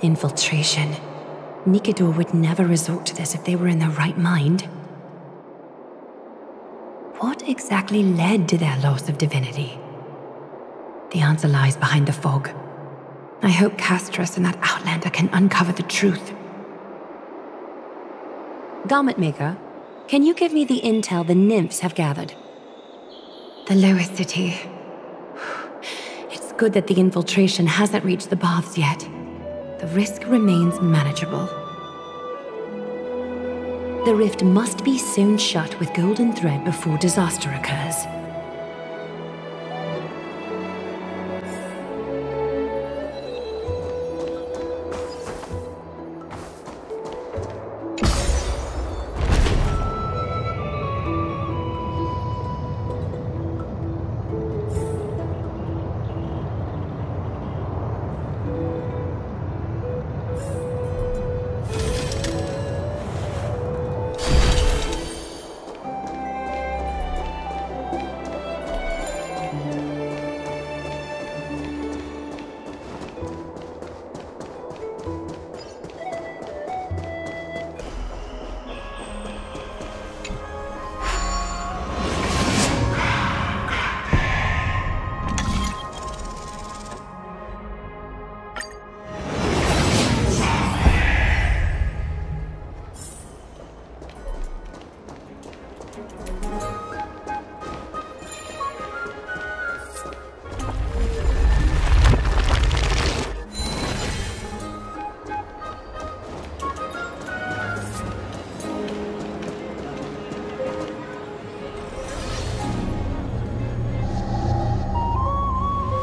Infiltration. Nikidor would never resort to this if they were in their right mind. What exactly led to their loss of divinity? The answer lies behind the fog. I hope Castras and that Outlander can uncover the truth. Garment Maker, can you give me the intel the nymphs have gathered? The lowest city. It's good that the infiltration hasn't reached the baths yet. The risk remains manageable. The rift must be sewn shut with golden thread before disaster occurs.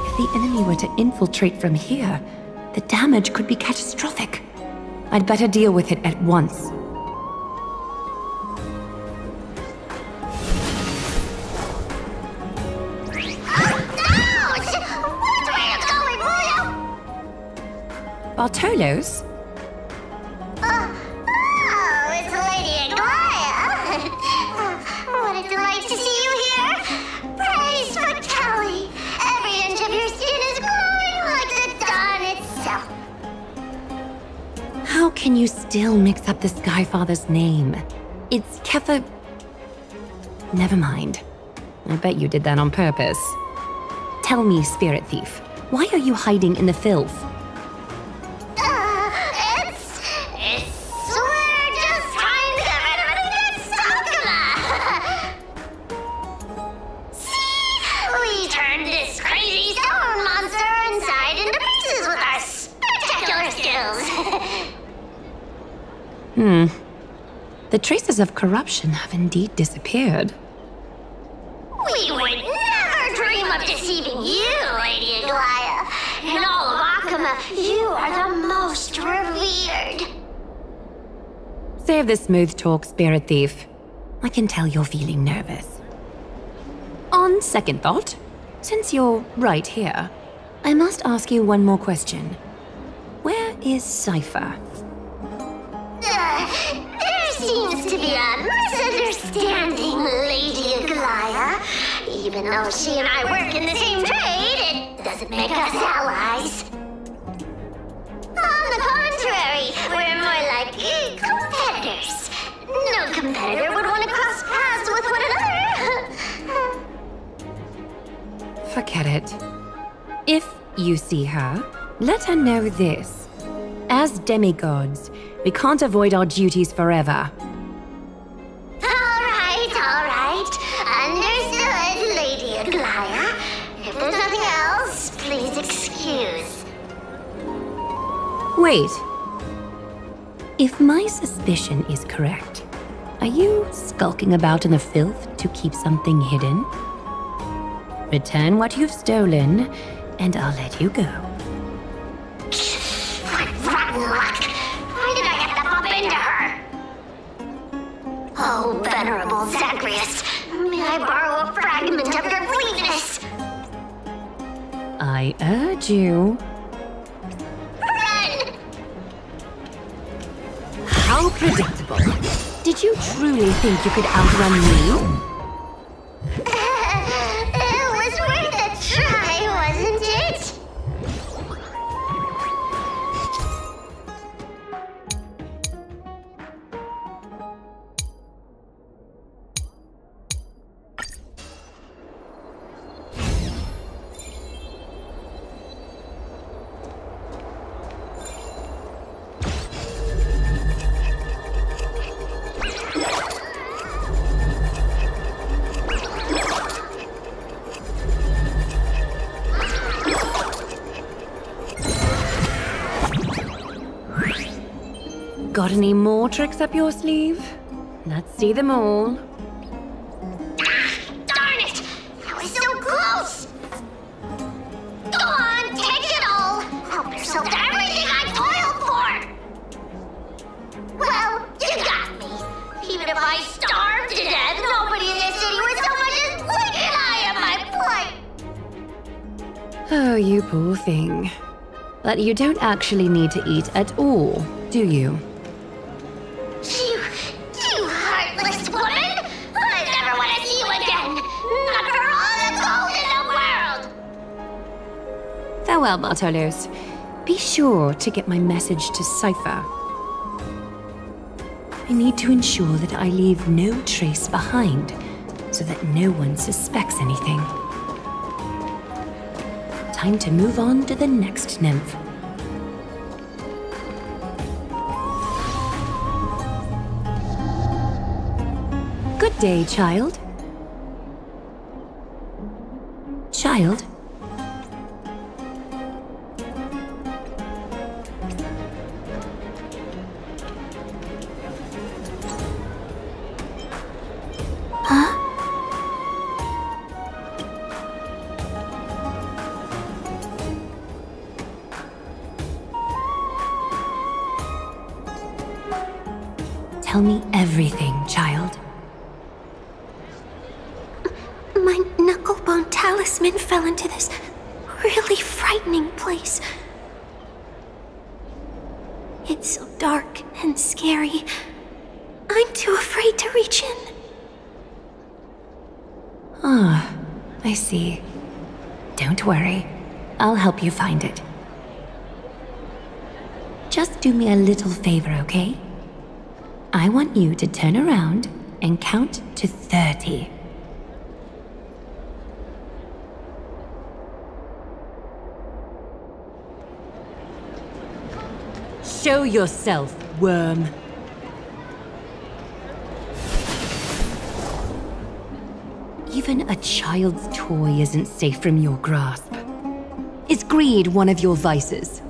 If the enemy were to infiltrate from here, the damage could be catastrophic. I'd better deal with it at once. Bartolos? Oh, it's Lady Aglaia. What a delight to see you here. Praise for Kelly. Every inch of your skin is glowing like the dawn itself. How can you still mix up the Skyfather's name? It's Kefa... Never mind. I bet you did that on purpose. Tell me, Spirit Thief, why are you hiding in the filth? We're just trying to get rid of anything that's Stalkama. See? We turned this crazy stone monster inside into pieces with our spectacular skills. The traces of corruption have indeed disappeared. We would never dream of deceiving you, Lady Aglaia. In all of Akama, you are the most revered. Save the smooth talk, Spirit Thief. I can tell you're feeling nervous. On second thought, since you're right here, I must ask you one more question. Where is Cypher? There seems to be a misunderstanding, Lady Aglaia. Even though she and I work in the same trade, it doesn't make us allies. On the contrary, we're more like competitors. No competitor would want to cross paths with one another. Forget it. If you see her, let her know this. As demigods, we can't avoid our duties forever. All right. Understood, Lady Aglaia. If there's nothing else, please excuse. Wait. If my suspicion is correct, are you skulking about in the filth to keep something hidden? Return what you've stolen, and I'll let you go. What rotten luck! Why did I have to bump into her? Oh, venerable Zagreus, may I borrow a fragment of your fleetness? I urge you. Run! How predictable. Did you truly think you could outrun me? It was worth a try, wasn't it? Got any more tricks up your sleeve? Let's see them all. Darn it! I was so close! Go on, take it all! Help yourself to everything I toiled for! Well, you got me. Even if I starved to death, nobody in this city would so much as blink an eye at my plight! Oh, you poor thing. But you don't actually need to eat at all, do you? You heartless woman! I never want to see you again! Not for all the gold in the world! Farewell, Bartolos. Be sure to get my message to Cypher. I need to ensure that I leave no trace behind, so that no one suspects anything. Time to move on to the next nymph. Good day, child. Child? Huh? Tell me everything, child. My knucklebone talisman fell into this really frightening place. It's so dark and scary. I'm too afraid to reach in. Ah, I see. Don't worry. I'll help you find it. Just do me a little favor, okay? I want you to turn around and count to 30. Show yourself, worm. Even a child's toy isn't safe from your grasp. Is greed one of your vices?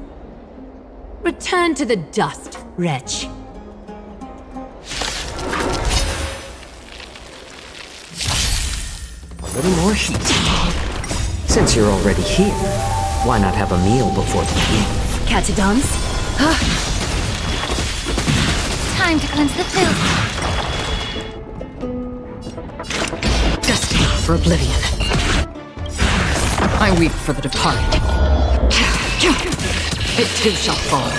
Return to the dust, wretch. A little more heat. Since you're already here, why not have a meal before the meal? Catadons? Time to cleanse the filth. Destiny for oblivion. I weep for the departed. It too shall fall.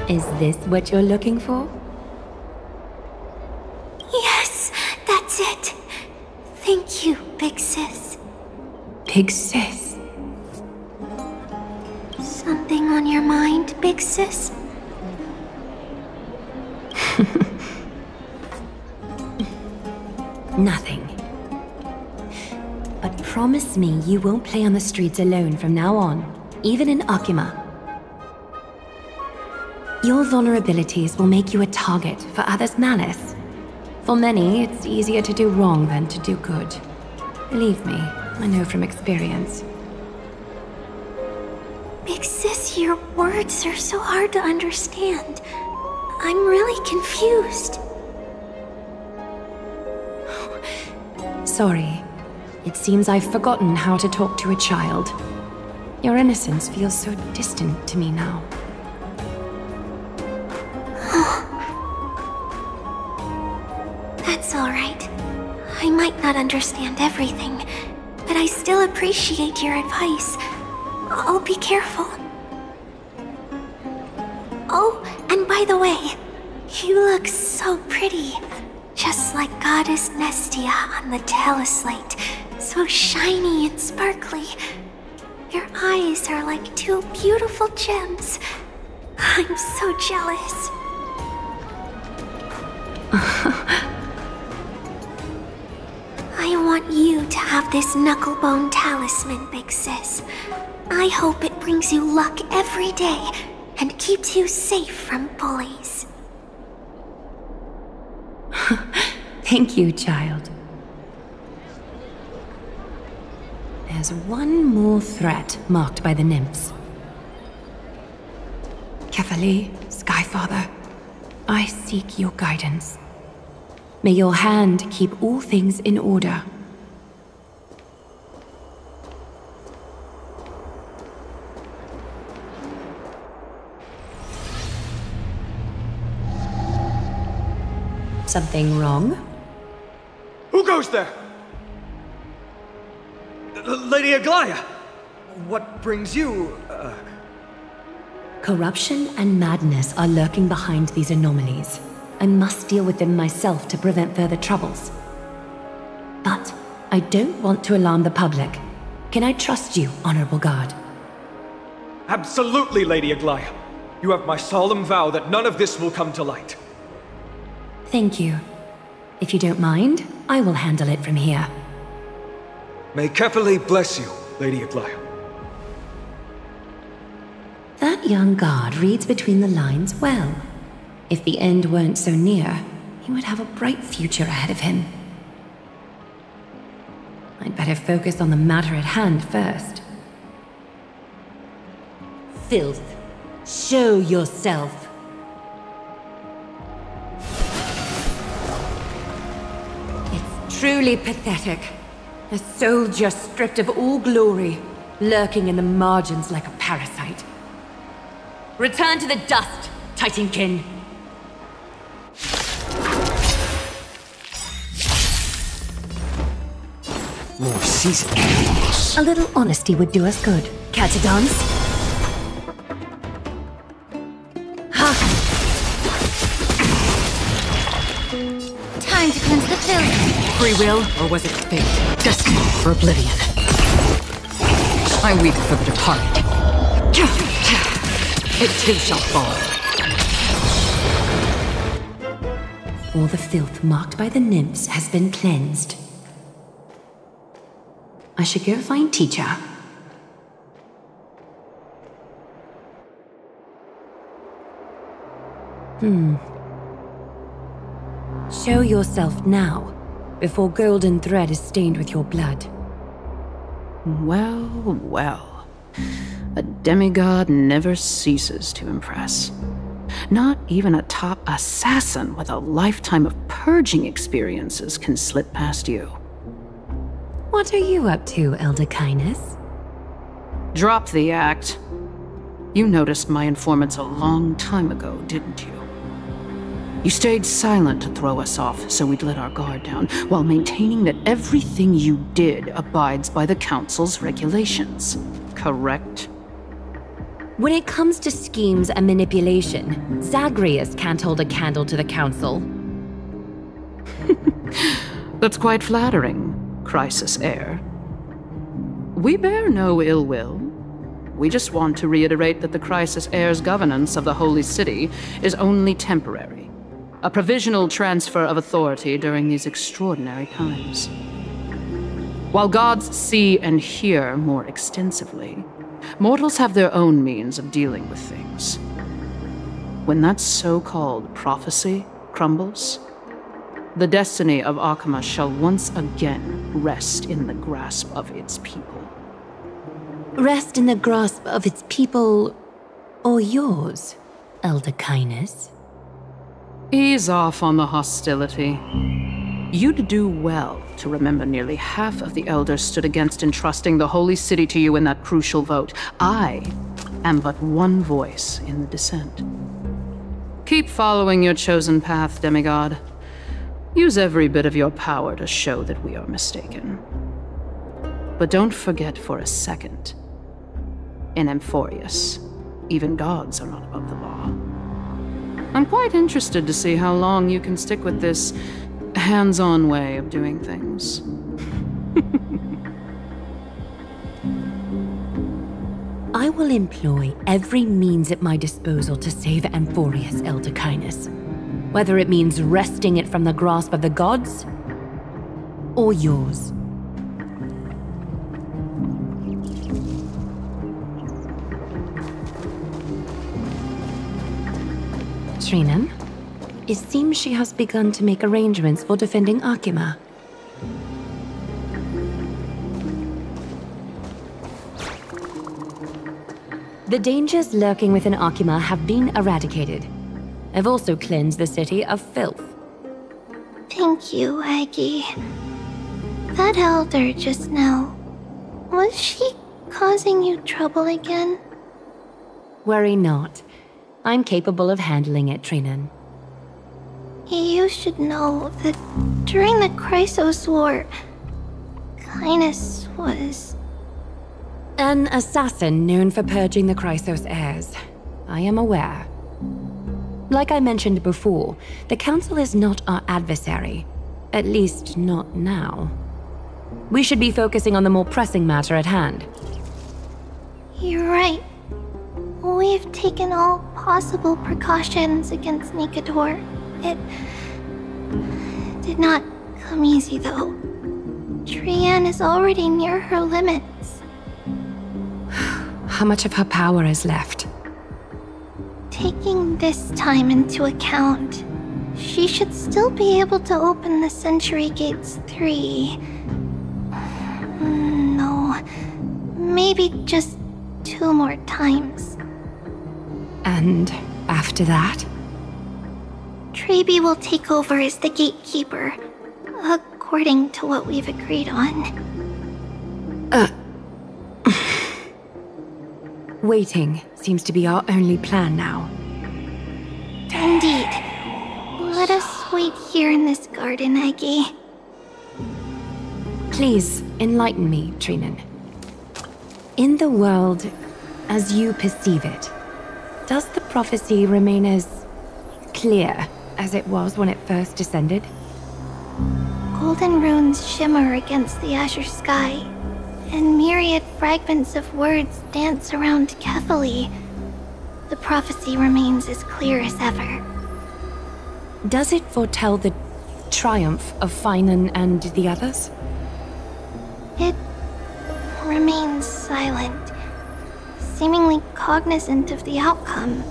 Is this what you're looking for? Yes, that's it. Thank you, big sis. Big sis? Something on your mind, big sis? Nothing. But promise me you won't play on the streets alone from now on, even in Akima. Your vulnerabilities will make you a target for others' malice. For many, it's easier to do wrong than to do good. Believe me, I know from experience. Big sis, your words are so hard to understand. I'm really confused. Sorry. It seems I've forgotten how to talk to a child. Your innocence feels so distant to me now. That's all right. I might not understand everything, but I still appreciate your advice. I'll be careful. Oh, and by the way, you look so pretty. Just like Goddess Nestia on the teleslate. So shiny and sparkly. Your eyes are like two beautiful gems. I'm so jealous. I want you to have this knucklebone talisman, big sis. I hope it brings you luck every day and keeps you safe from bullies. Thank you, child. There's one more threat marked by the nymphs. carefully, Skyfather. I seek your guidance. May your hand keep all things in order. Something wrong? Who goes there? Lady Aglaya! What brings you, Corruption and madness are lurking behind these anomalies. I must deal with them myself to prevent further troubles. But I don't want to alarm the public. Can I trust you, Honorable Guard? Absolutely, Lady Aglaya. You have my solemn vow that none of this will come to light. Thank you. If you don't mind, I will handle it from here. May Kepali bless you, Lady Aglaya. That young guard reads between the lines well. If the end weren't so near, he would have a bright future ahead of him. I'd better focus on the matter at hand first. Filth, show yourself. It's truly pathetic. A soldier stripped of all glory, lurking in the margins like a parasite. Return to the dust, Titankin! More seasoned animals. A little honesty would do us good. Care to dance? Ha! Time to cleanse the filth. Free will, or was it fate? Destiny for oblivion. I weep for the departed. It too shall fall. All the filth marked by the nymphs has been cleansed. I should go find Teacher. Show yourself now, before golden thread is stained with your blood. Well, well. A demigod never ceases to impress. Not even a top assassin with a lifetime of purging experiences can slip past you. What are you up to, Elder Kindness? Drop the act. You noticed my informants a long time ago, didn't you? You stayed silent to throw us off, so we'd let our guard down, while maintaining that everything you did abides by the Council's regulations. Correct? When it comes to schemes and manipulation, Zagreus can't hold a candle to the Council. That's quite flattering, Crisis Heir. We bear no ill will. We just want to reiterate that the Crisis Heir's governance of the Holy City is only temporary. A provisional transfer of authority during these extraordinary times. While gods see and hear more extensively, mortals have their own means of dealing with things. When that so-called prophecy crumbles, the destiny of Akama shall once again rest in the grasp of its people. Rest in the grasp of its people, or yours, Elder Kindness? Ease off on the hostility. You'd do well to remember nearly half of the elders stood against entrusting the Holy City to you in that crucial vote. I am but one voice in the dissent. Keep following your chosen path, demigod. Use every bit of your power to show that we are mistaken. But don't forget for a second, in Amphorius, even gods are not above the law. I'm quite interested to see how long you can stick with this hands-on way of doing things. I will employ every means at my disposal to save Amphorius, Elder Kindness. Whether it means wresting it from the grasp of the gods, or yours. Trinam, it seems she has begun to make arrangements for defending Akima. The dangers lurking within Akima have been eradicated. I've also cleansed the city of filth. Thank you, Aggie. That elder just now, was she causing you trouble again? Worry not. I'm capable of handling it, Trinan. You should know that during the Chrysos War, Kainis was... An assassin known for purging the Chrysos heirs. I am aware. Like I mentioned before, the Council is not our adversary. At least, not now. We should be focusing on the more pressing matter at hand. You're right. We've taken all possible precautions against Nikador. It did not come easy, though. Trian is already near her limits. How much of her power is left? Taking this time into account, she should still be able to open the Century Gates 3. No, maybe just 2 more times. And after that? Trebi will take over as the gatekeeper, according to what we've agreed on. Waiting seems to be our only plan now. Indeed. Let us wait here in this garden, Aggie. Please, enlighten me, Trinan. In the world, as you perceive it, does the prophecy remain as clear as it was when it first descended? Golden runes shimmer against the azure sky, and myriad fragments of words dance around Kefali. The prophecy remains as clear as ever. Does it foretell the triumph of Finan and the others? It remains silent, seemingly cognizant of the outcome,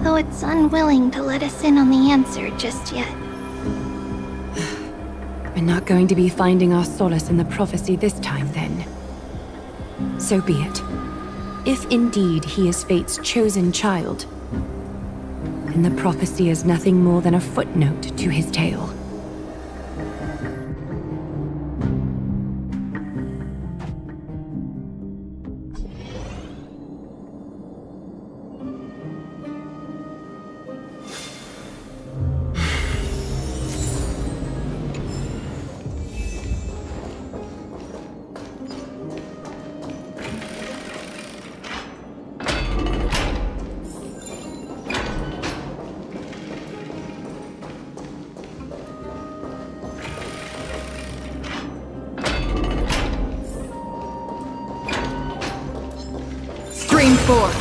though it's unwilling to let us in on the answer just yet. We're not going to be finding our solace in the prophecy this time, then. So be it. If indeed he is Fate's chosen child, then the prophecy is nothing more than a footnote to his tale. Stream 4.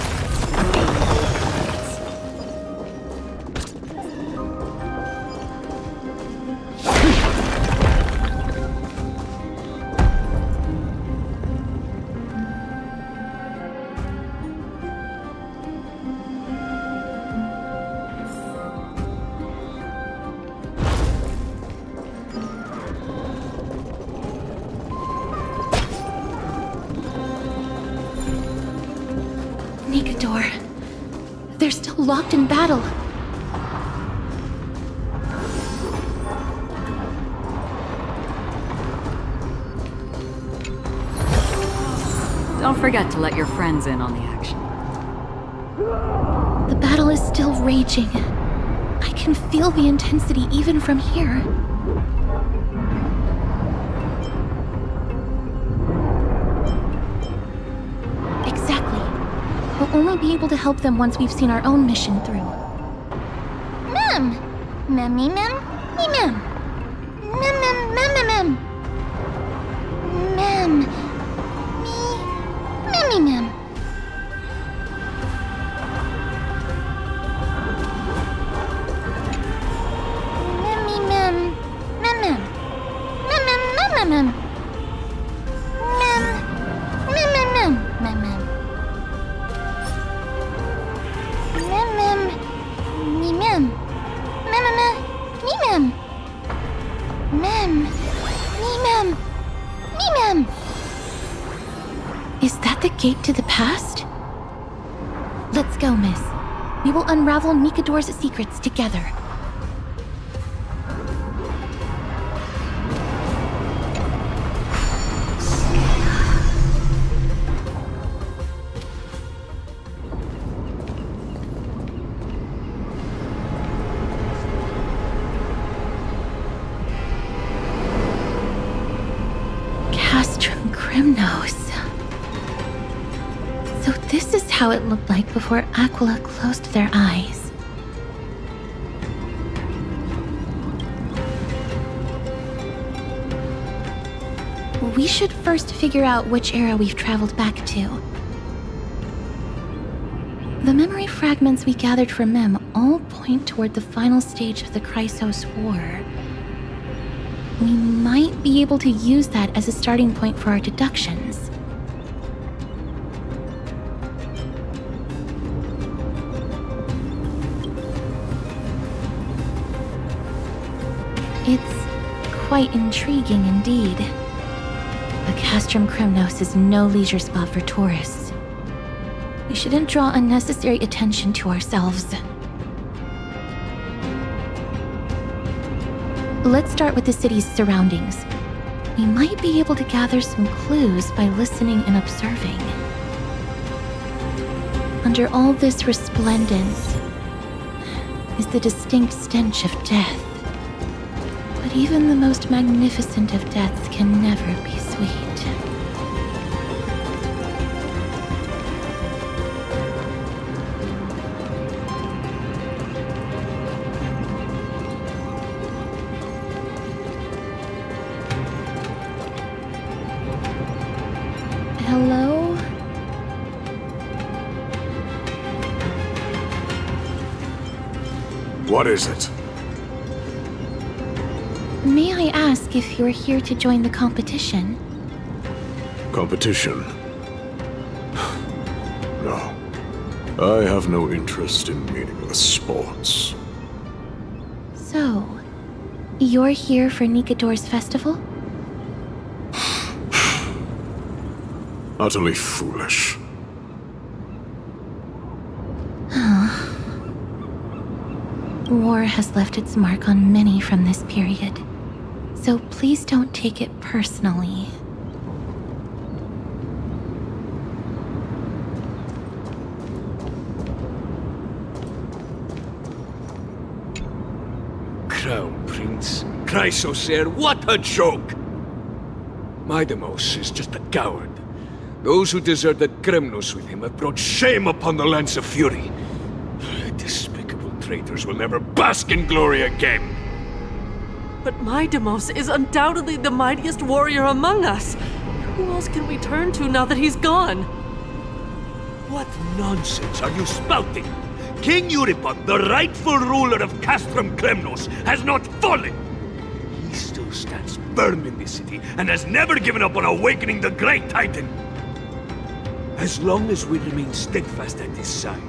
Nikador. They're still locked in battle. Don't forget to let your friends in on the action. The battle is still raging. I can feel the intensity even from here. Exactly. We'll only be able to help them once we've seen our own mission through. Mem! Mem-me mem? Me mem. Mem-mem mem-mem-mem. Mem. Me. Mem-me mem. Mem-me mem. Mem-mem. Mem-mem mem-mem-mem. Mem. Mem-mem-mem. Mem-mem. Mem-mem. Me-mem. Mem-mem. Me-mem. Mem. Me-mem. Me-mem. Is that the gate to the past? Let's go, miss. We will unravel Nikador's secrets together. Castrum Crimnos. So this is how it looked like before Aquila closed their eyes. We should first figure out which era we've traveled back to. The memory fragments we gathered from Mem all point toward the final stage of the Chrysos War. We might be able to use that as a starting point for our deductions. It's quite intriguing indeed. But Castrum Crimnos is no leisure spot for tourists. We shouldn't draw unnecessary attention to ourselves. Let's start with the city's surroundings. We might be able to gather some clues by listening and observing. Under all this resplendence is the distinct stench of death. But even the most magnificent of deaths can never be sweet. Hello? What is it? May I ask if you're here to join the competition? Competition? No. I have no interest in meaningless sports. So, you're here for Nikador's festival? Utterly foolish. War has left its mark on many from this period, so please don't take it personally. Crown Prince, Chrysosair, what a joke! Midemos is just a coward. Those who deserted Kremnos with him have brought shame upon the lands of Fury. Despicable traitors will never bask in glory again. But Midemos is undoubtedly the mightiest warrior among us. Who else can we turn to now that he's gone? What nonsense are you spouting? King Euripon, the rightful ruler of Castrum Kremnos, has not fallen. He still stands firm in this city and has never given up on awakening the great Titan. As long as we remain steadfast at his side,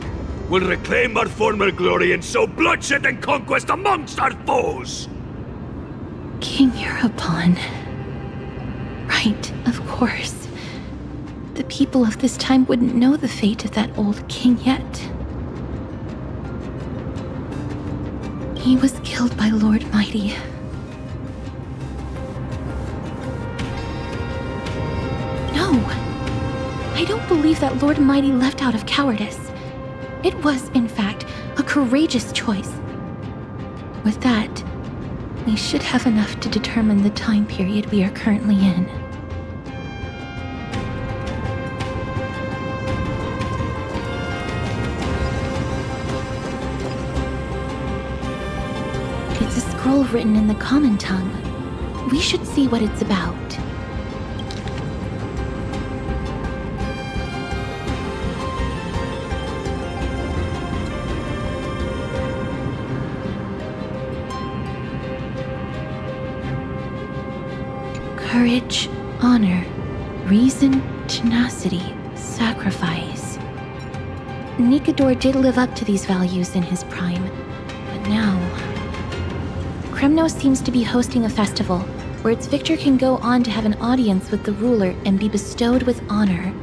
we'll reclaim our former glory and sow bloodshed and conquest amongst our foes! King Euripon. Right, of course. The people of this time wouldn't know the fate of that old king yet. He was killed by Lord Mighty. No! I don't believe that Lord Mighty left out of cowardice. It was, in fact, a courageous choice. With that, we should have enough to determine the time period we are currently in. It's a scroll written in the common tongue. We should see what it's about. Courage, honor, reason, tenacity, sacrifice. Nikador did live up to these values in his prime, but now... Kremnos seems to be hosting a festival, where its victor can go on to have an audience with the ruler and be bestowed with honor.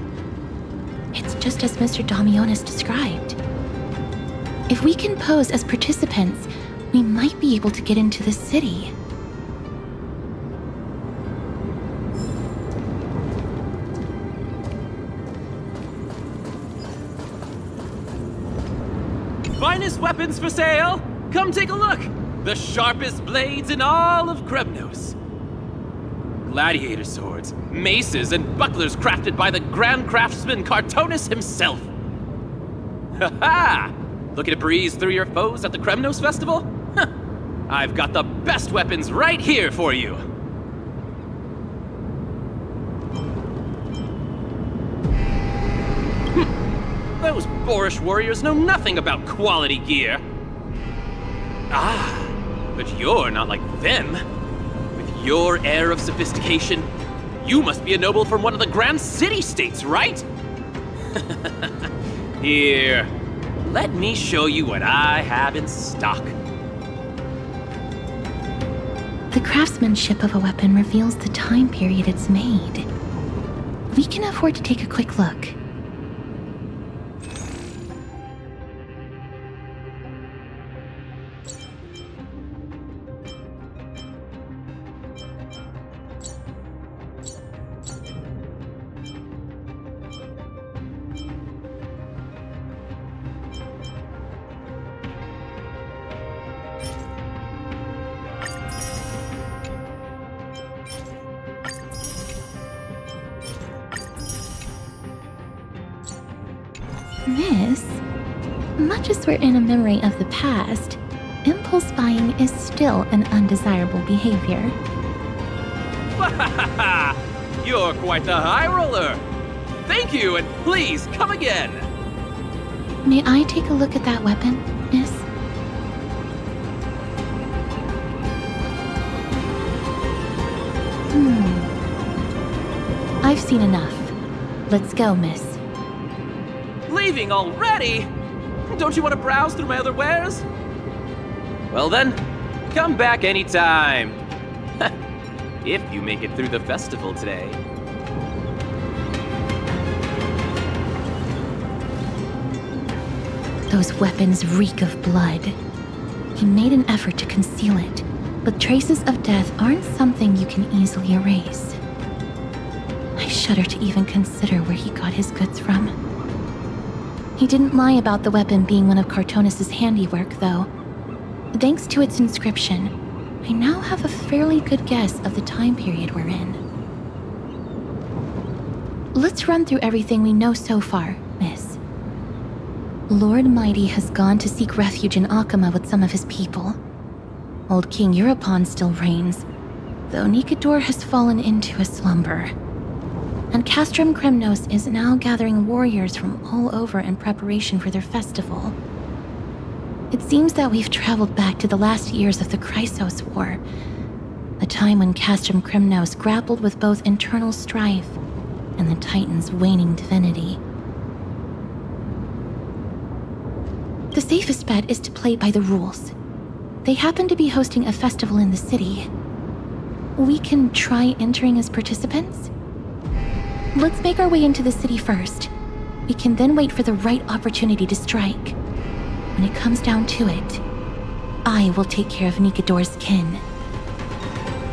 It's just as Mr. Damionis described. If we can pose as participants, we might be able to get into the city. Finest weapons for sale! Come take a look! The sharpest blades in all of Kremnos. Gladiator swords, maces, and bucklers crafted by the grand craftsman Cartonus himself. Ha-ha! Looking to breeze through your foes at the Kremnos Festival? Huh. I've got the best weapons right here for you! Those boorish warriors know nothing about quality gear. Ah, but you're not like them. With your air of sophistication, you must be a noble from one of the grand city-states, right? Here, let me show you what I have in stock. The craftsmanship of a weapon reveals the time period it's made. We can afford to take a quick look. Miss, much as we're in a memory of the past, impulse buying is still an undesirable behavior. You're quite the high roller! Thank you, and please, come again! May I take a look at that weapon, Miss? I've seen enough. Let's go, Miss. Leaving already? Don't you want to browse through my other wares? Well then, come back anytime. If you make it through the festival today. Those weapons reek of blood. He made an effort to conceal it, but traces of death aren't something you can easily erase. I shudder to even consider where he got his goods from. He didn't lie about the weapon being one of Cartonus' handiwork, though. Thanks to its inscription, I now have a fairly good guess of the time period we're in. Let's run through everything we know so far, Miss. Lord Mighty has gone to seek refuge in Akama with some of his people. Old King Europon still reigns, though Nikador has fallen into a slumber. And Castrum Kremnos is now gathering warriors from all over in preparation for their festival. It seems that we've traveled back to the last years of the Chrysos War, a time when Castrum Kremnos grappled with both internal strife and the Titan's waning divinity. The safest bet is to play by the rules. They happen to be hosting a festival in the city. We can try entering as participants? Let's make our way into the city first. We can then wait for the right opportunity to strike. When it comes down to it, I will take care of Nikador's kin.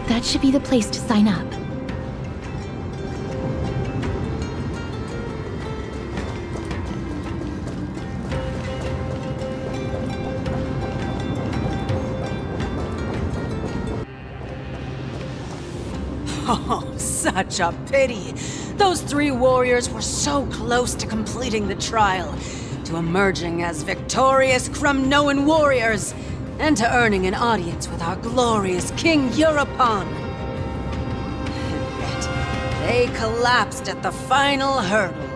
That should be the place to sign up. Oh, such a pity. Those three warriors were so close to completing the trial, to emerging as victorious Kremnoan warriors, and to earning an audience with our glorious King Europon. And yet, they collapsed at the final hurdle.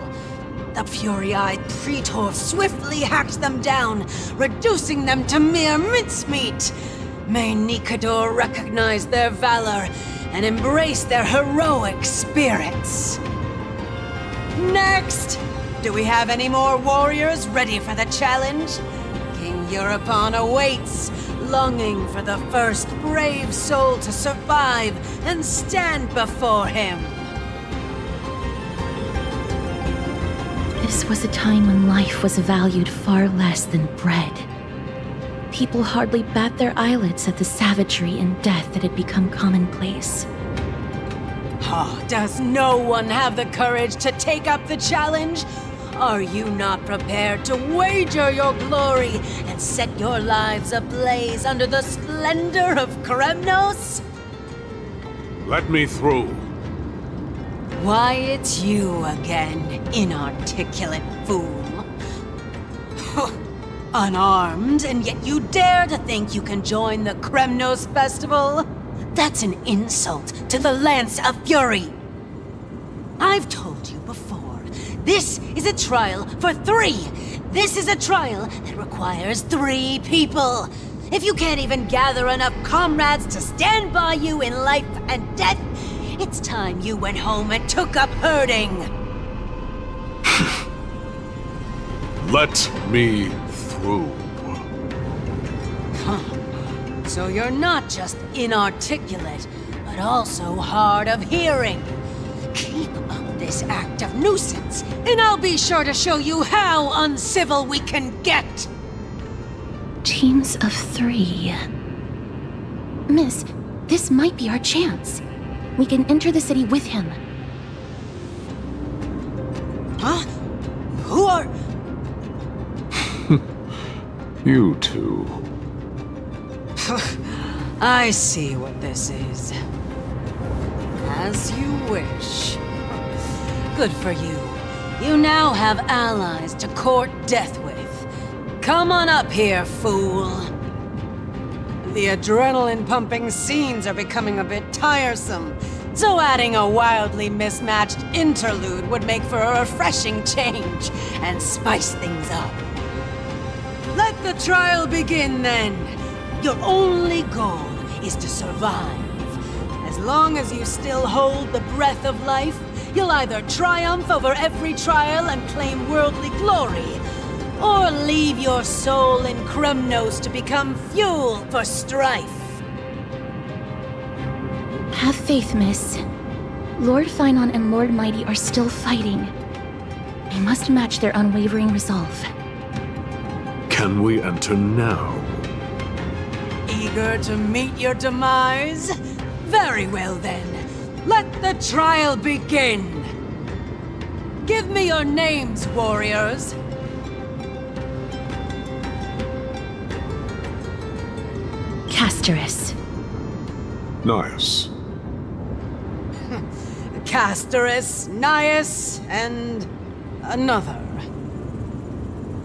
The fury-eyed Praetor swiftly hacked them down, reducing them to mere mincemeat. May Nikador recognize their valor and embrace their heroic spirits. Next! Do we have any more warriors ready for the challenge? King Europon awaits, longing for the first brave soul to survive and stand before him. This was a time when life was valued far less than bread. people hardly bat their eyelids at the savagery and death that had become commonplace. Oh, does no one have the courage to take up the challenge? Are you not prepared to wager your glory and set your lives ablaze under the splendor of Kremnos? Let me through. Why, it's you again, inarticulate fool. Unarmed, and yet you dare to think you can join the Kremnos festival? That's an insult to the Lance of Fury. I've told you before, this is a trial for 3. This is a trial that requires 3 people. If you can't even gather enough comrades to stand by you in life and death, it's time you went home and took up herding. Let me through. Huh. So you're not just inarticulate, but also hard of hearing. Keep up this act of nuisance, and I'll be sure to show you how uncivil we can get! Teams of 3. Miss, this might be our chance. We can enter the city with him. Huh? Who are... You two. I see what this is. As you wish. Good for you. You now have allies to court death with. Come on up here, fool. The adrenaline-pumping scenes are becoming a bit tiresome, so adding a wildly mismatched interlude would make for a refreshing change and spice things up. Let the trial begin, then. Your only goal is to survive. As long as you still hold the breath of life, you'll either triumph over every trial and claim worldly glory, or leave your soul in Kremnos to become fuel for strife. Have faith, miss. Lord Finon and Lord Mighty are still fighting. We must match their unwavering resolve. Can we enter now? Eager to meet your demise? Very well then. Let the trial begin. Give me your names, warriors. Castorus. Nice. Castorus, Nias, and another.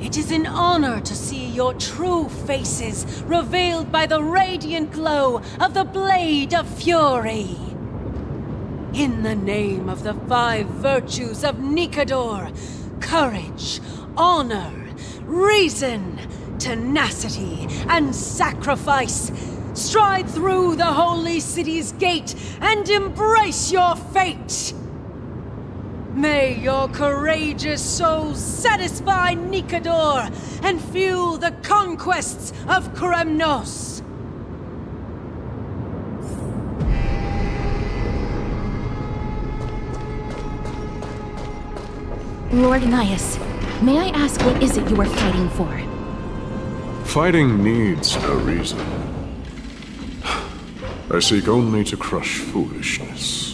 It is an honor to see your true faces revealed by the radiant glow of the Blade of Fury. In the name of the 5 virtues of Nikador, courage, honor, reason, tenacity, and sacrifice, stride through the holy city's gate and embrace your fate! May your courageous souls satisfy Nikador and fuel the conquests of Kremnos! Lord Nias, may I ask what is it you are fighting for? Fighting needs no reason. I seek only to crush foolishness.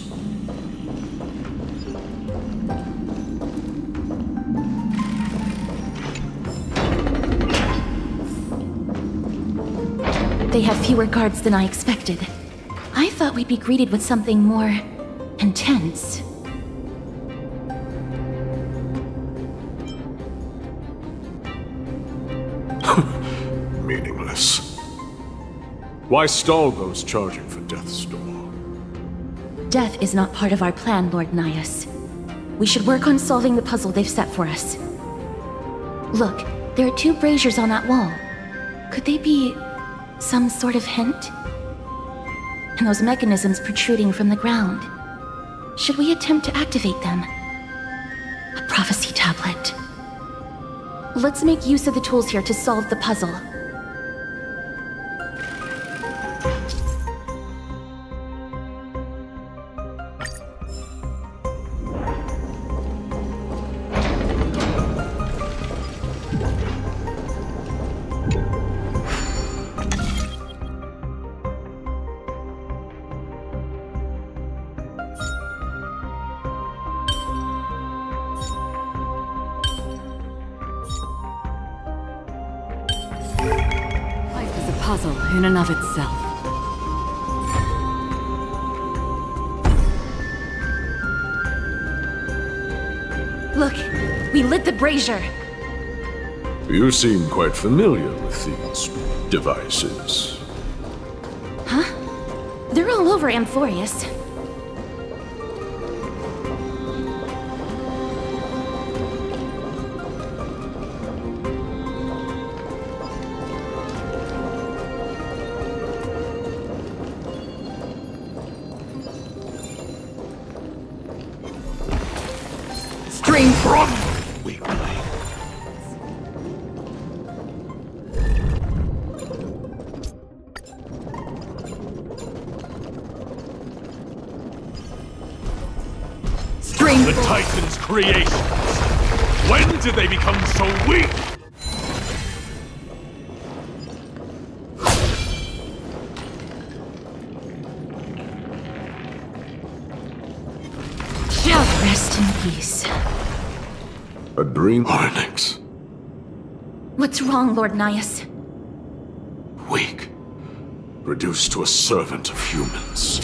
They have fewer guards than I expected. I thought we'd be greeted with something more intense. Meaningless. Why stall those charging for death's door? Death is not part of our plan, Lord Nias. We should work on solving the puzzle they've set for us. Look, there are 2 braziers on that wall. Could they be some sort of hint? And those mechanisms protruding from the ground. Should we attempt to activate them? A prophecy tablet. Let's make use of the tools here to solve the puzzle. puzzle in and of itself. Look, we lit the brazier. You seem quite familiar with these devices. Huh? They're all over Amphorius. String from weakling. The Titan's creations. When did they become so weak? Rest in peace. A dream, Onyx. What's wrong, Lord Nias? Weak. Reduced to a servant of humans.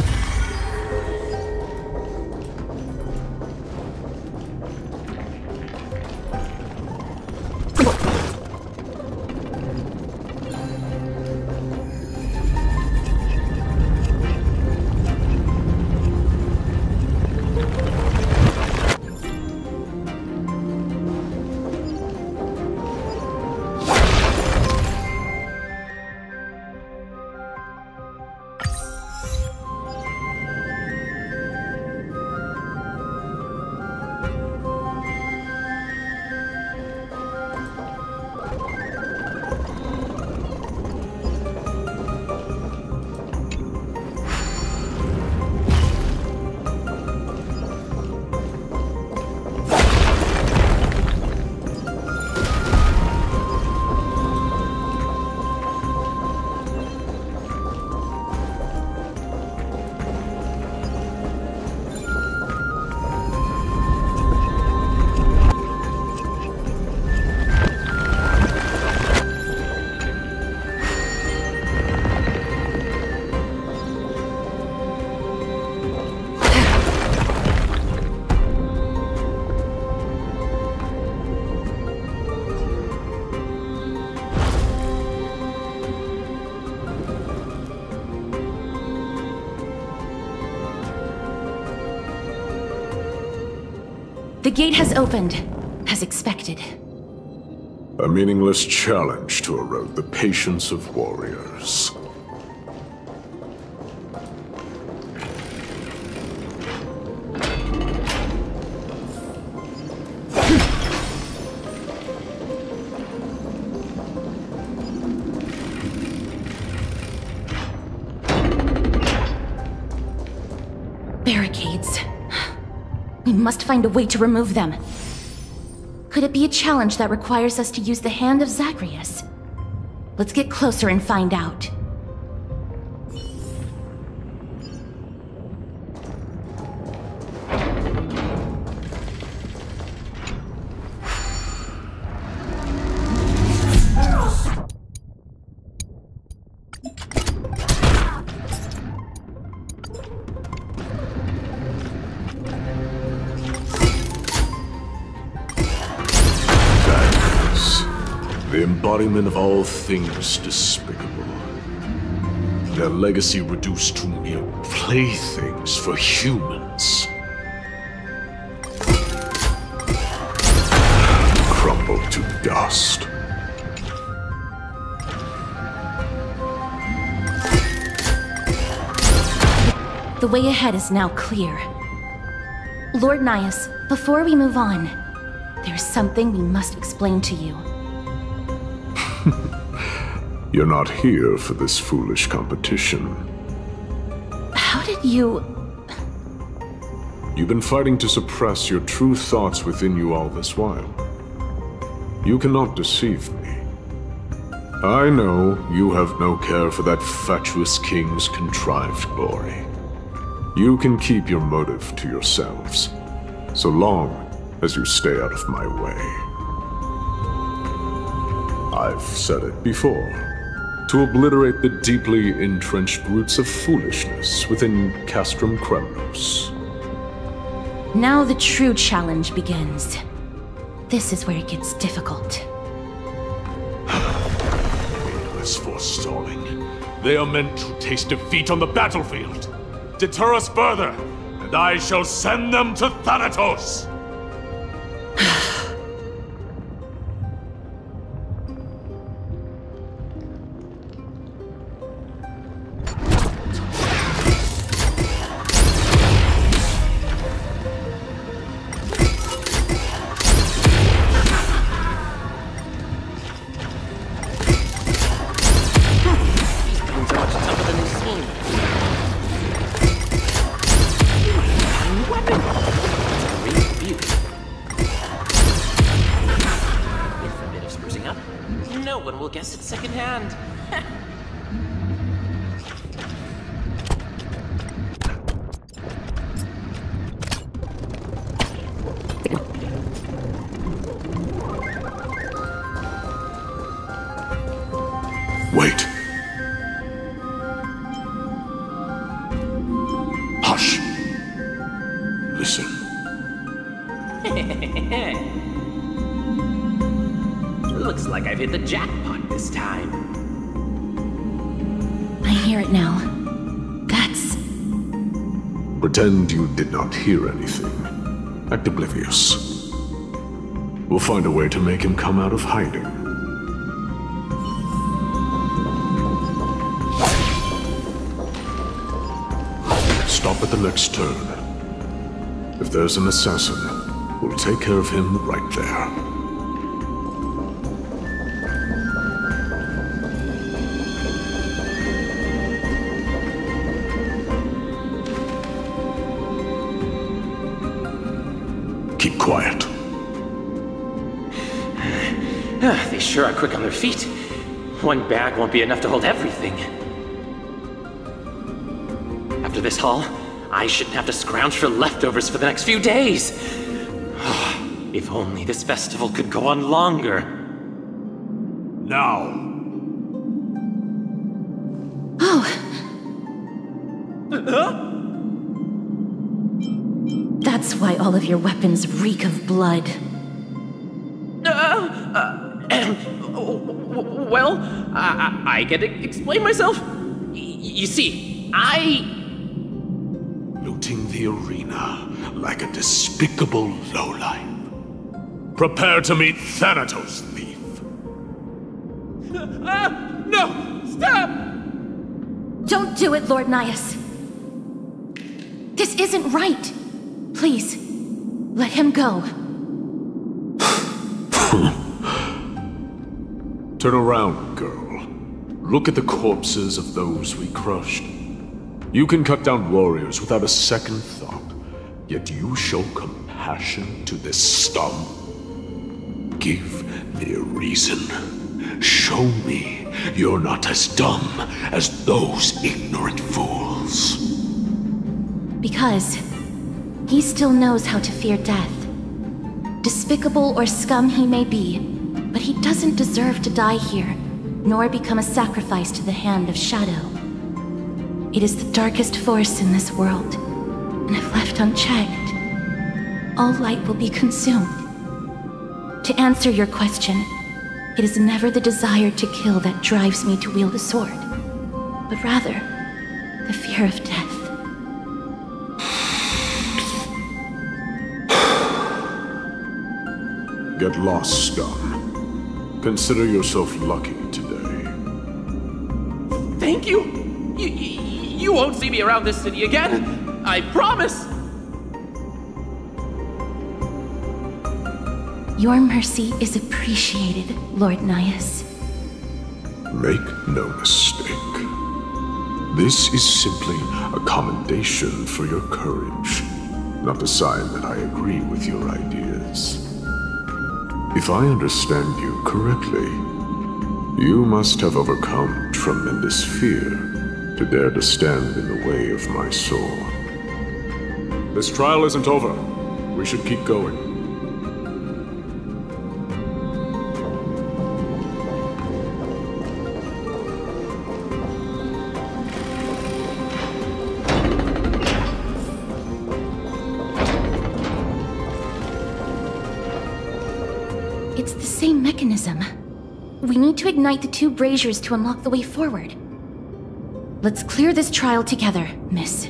The gate has opened, as expected. A meaningless challenge to erode the patience of warriors. Barricades. We must find a way to remove them. Could it be a challenge that requires us to use the hand of Zagreus? Let's get closer and find out. The embodiment of all things despicable. Their legacy reduced to mere playthings for humans. Crumbled to dust. The way ahead is now clear. Lord Nias, before we move on, there's something we must explain to you. You're not here for this foolish competition. How did you... You've been fighting to suppress your true thoughts within you all this while. You cannot deceive me. I know you have no care for that fatuous king's contrived glory. You can keep your motive to yourselves, so long as you stay out of my way. I've said it before. To obliterate the deeply entrenched roots of foolishness within Castrum Kremnos. Now the true challenge begins. This is where it gets difficult. Aimless forestalling. They are meant to taste defeat on the battlefield. Deter us further, and I shall send them to Thanatos! Wait. Hush. Listen. Looks like I've hit the jackpot this time. I hear it now. That's... Pretend you did not hear anything. Act oblivious. We'll find a way to make him come out of hiding. Stop at the next turn. If there's an assassin, we'll take care of him right there. Keep quiet. They sure are quick on their feet. One bag won't be enough to hold everything. After this haul, I shouldn't have to scrounge for leftovers for the next few days. If only this festival could go on longer. Now. Oh. That's why all of your weapons reek of blood. Well, I can explain myself. You see, looting the arena like a despicable lowlife. Prepare to meet Thanatos, thief. No! Stop! Don't do it, Lord Nias. This isn't right. Please, let him go. Turn around, girl. Look at the corpses of those we crushed. You can cut down warriors without a second thought, yet you show compassion to this scum. Give me a reason. Show me you're not as dumb as those ignorant fools. Because he still knows how to fear death. Despicable or scum he may be, but he doesn't deserve to die here, nor become a sacrifice to the hand of Shadow. It is the darkest force in this world, and if left unchecked, all light will be consumed. To answer your question, it is never the desire to kill that drives me to wield a sword, but rather the fear of death. Get lost, scum. Consider yourself lucky today. Thank you! You won't see me around this city again! I promise! Your mercy is appreciated, Lord Nias. Make no mistake. This is simply a commendation for your courage, not a sign that I agree with your ideas. If I understand you correctly, you must have overcome tremendous fear to dare to stand in the way of my sword. This trial isn't over. We should keep going. It's the same mechanism. We need to ignite the two braziers to unlock the way forward. Let's clear this trial together, miss.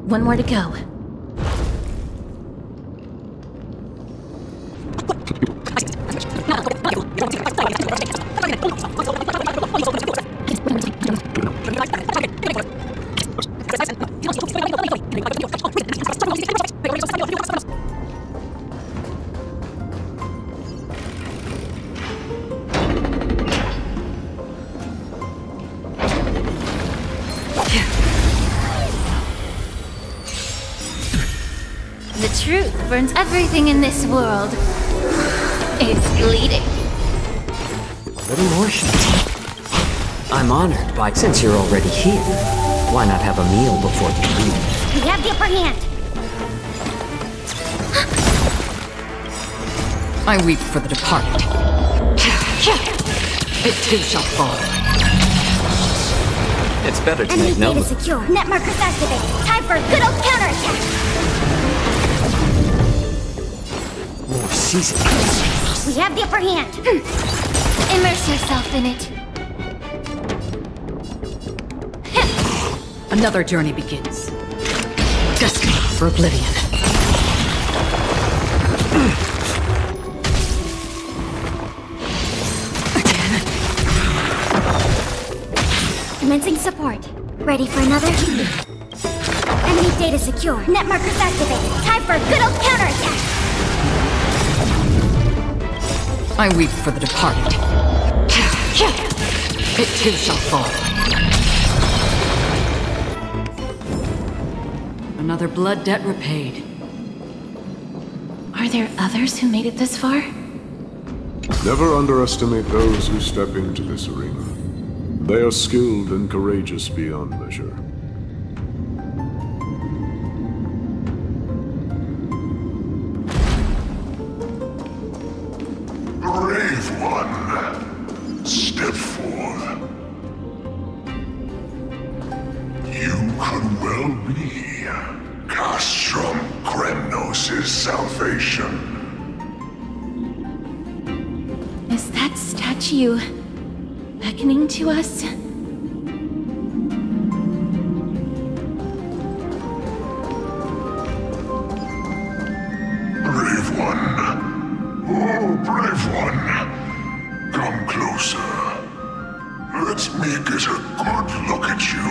One more to go. The truth burns everything in this world. It's bleeding. A little more heat. I'm honored by... Since you're already here, why not have a meal before you leave? We have the upper hand. I weep for the departed. It too shall fall. It's better to Enemy make no data move. secure. Net markers activate. Time for a good old counterattack. More seasoning. We have the upper hand. Immerse yourself in it. Another journey begins. Destiny for oblivion. Commencing support. Ready for another? Enemy data secure. Net markers activated. Time for a good old counterattack. I weep for the departed. It too shall fall. Another blood debt repaid. Are there others who made it this far? Never underestimate those who step into this arena. They are skilled and courageous beyond measure. Brave one, step forth. You could well be Castrum Kremnos' salvation. Is that statue beckoning to us? Brave one. Oh, brave one. Come closer. Let me get a good look at you.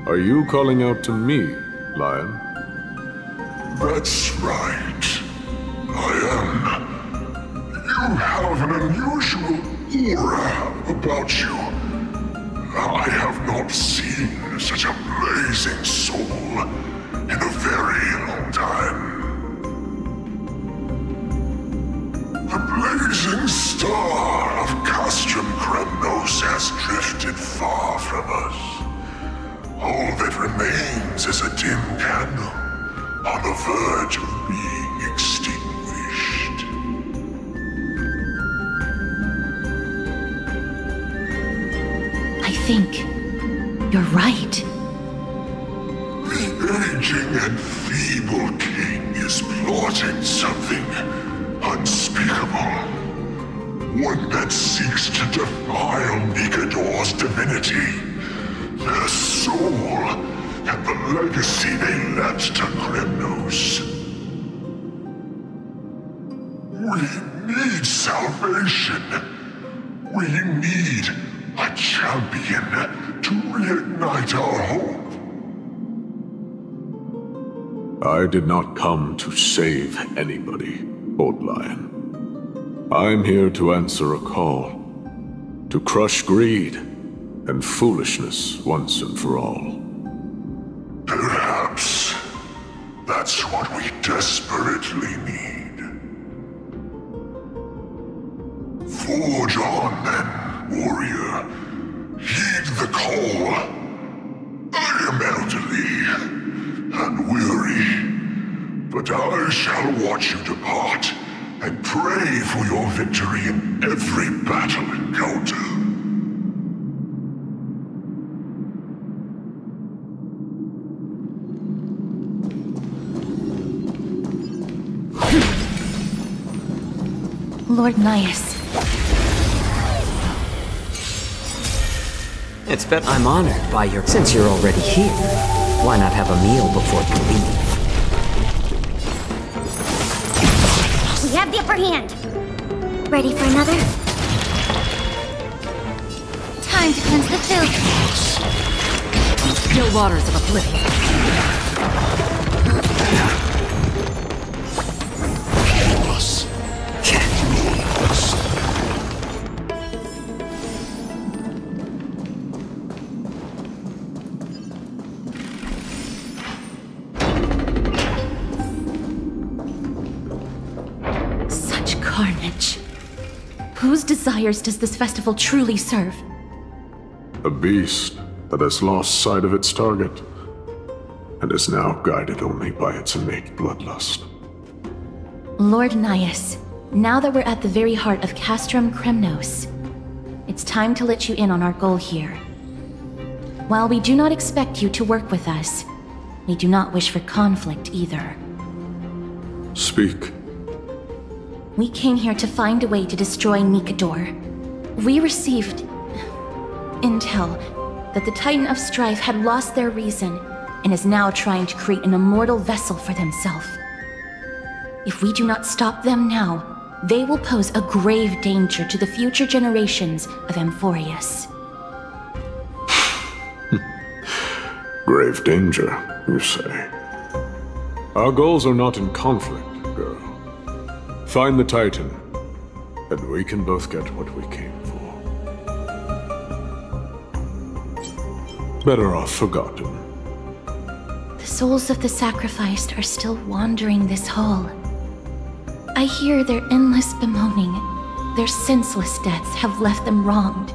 Are you calling out to me, Lion? That's right. I am. You have an unusual aura about you. I have not seen such a blazing soul in a very long time. The blazing star of Castrum Kremnos has drifted far from us. All that remains is a dim candle on the verge of being extinguished. I think you're right. The aging and feeble king is plotting something unspeakable. One that seeks to defile Nikador's divinity, their soul, and the legacy they left to Kremnos. We need salvation. We need a champion to reignite our hope. I did not come to save anybody, Old Lion. I'm here to answer a call, to crush greed, and foolishness once and for all. Perhaps that's what we desperately need. Forge on then, warrior. Heed the call. I am elderly and weary, but I shall watch you depart and pray for your victory in every battle encounter. Lord Nias. It's bet I'm honored by your... Since you're already here, why not have a meal before you leave? We have the upper hand. Ready for another? Time to cleanse the filth. Still waters of oblivion. Carnage. Whose desires does this festival truly serve? A beast that has lost sight of its target, and is now guided only by its innate bloodlust. Lord Nias, now that we're at the very heart of Castrum Kremnos, it's time to let you in on our goal here. While we do not expect you to work with us, we do not wish for conflict either. Speak. We came here to find a way to destroy Nikador. We received intel that the Titan of Strife had lost their reason and is now trying to create an immortal vessel for themselves. If we do not stop them now, they will pose a grave danger to the future generations of Amphorius. Grave danger, you say? Our goals are not in conflict, girl. Find the Titan, and we can both get what we came for. Better off forgotten. The souls of the sacrificed are still wandering this hall. I hear their endless bemoaning. Their senseless deaths have left them wronged.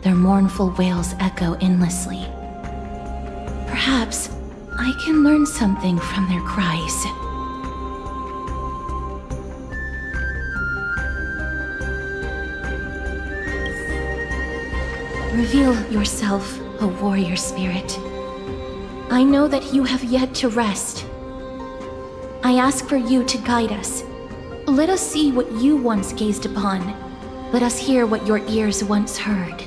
Their mournful wails echo endlessly. Perhaps I can learn something from their cries. Reveal yourself, O warrior spirit. I know that you have yet to rest. I ask for you to guide us. Let us see what you once gazed upon. Let us hear what your ears once heard.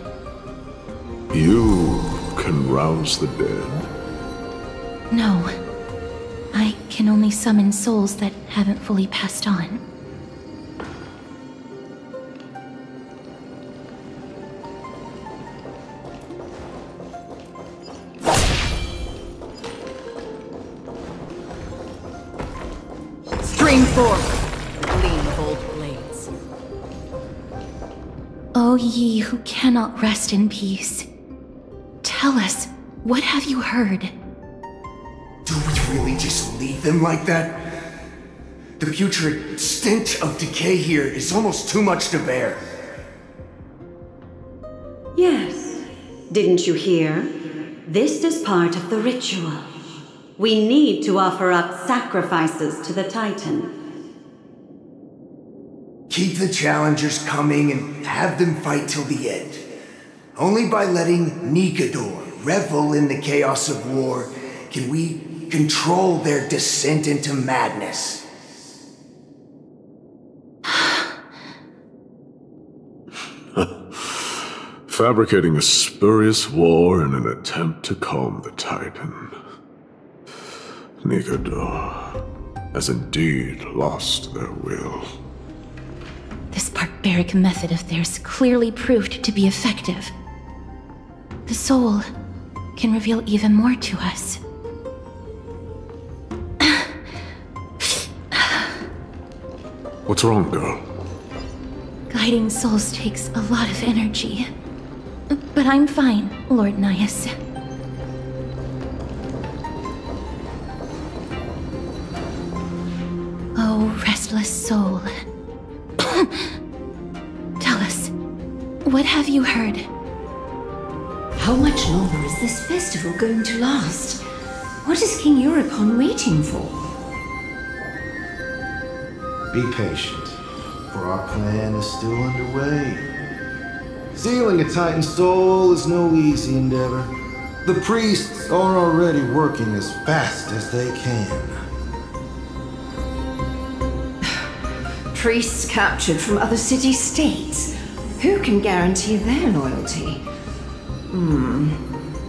You can rouse the dead. No. I can only summon souls that haven't fully passed on. Stream forward, gleam bold blades. O ye who cannot rest in peace, tell us, what have you heard? Do we really just leave them like that? The putrid stench of decay here is almost too much to bear. Yes. Didn't you hear? This is part of the ritual. We need to offer up sacrifices to the Titan. Keep the challengers coming and have them fight till the end. Only by letting Nikador revel in the chaos of war can we control their descent into madness. Fabricating a spurious war in an attempt to calm the Titan. Nikador has indeed lost their will. This barbaric method of theirs clearly proved to be effective. The soul can reveal even more to us. What's wrong, girl? Guiding souls takes a lot of energy. But I'm fine, Lord Nias. Oh, restless soul. Tell us, what have you heard? How much longer is this festival going to last? What is King Euripon waiting for? Be patient, for our plan is still underway. Sealing a Titan soul is no easy endeavor. The priests are already working as fast as they can. Priests captured from other city-states. Who can guarantee their loyalty?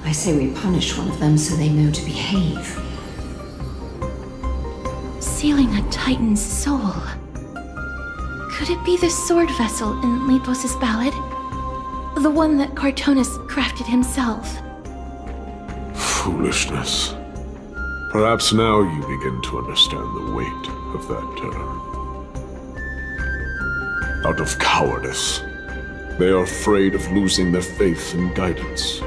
I say we punish one of them so they know to behave. Sealing a Titan's soul. Could it be the sword vessel in Lepos' ballad? The one that Cartonus crafted himself? Foolishness. Perhaps now you begin to understand the weight of that term. Out of cowardice, they are afraid of losing their faith and guidance.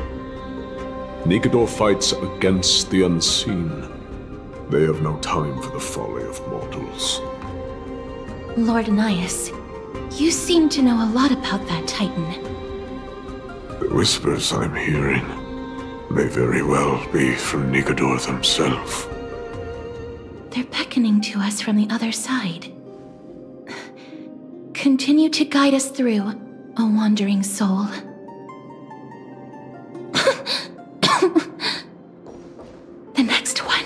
Nikador fights against the unseen. They have no time for the folly of mortals. Lord Nias, you seem to know a lot about that Titan. The whispers I'm hearing may very well be from Nikador himself. They're beckoning to us from the other side. Continue to guide us through, a wandering soul. The next one.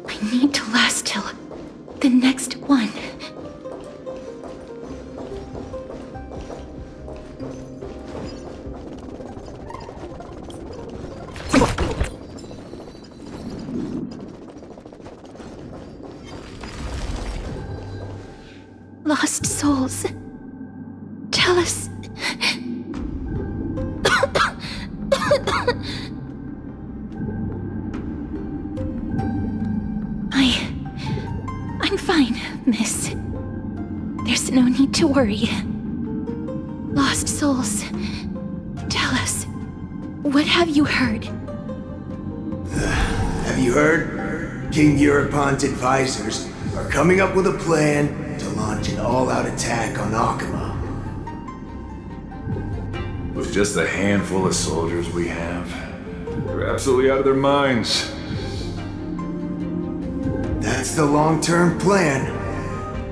I need to last till the next one. Lost souls. Tell us. I'm fine, miss. There's no need to worry. Lost souls. Tell us. What have you heard? Have you heard? King Eurypon's advisors are coming up with a plan to launch an all-out attack on Akama. With just a handful of soldiers we have, they're absolutely out of their minds. That's the long-term plan.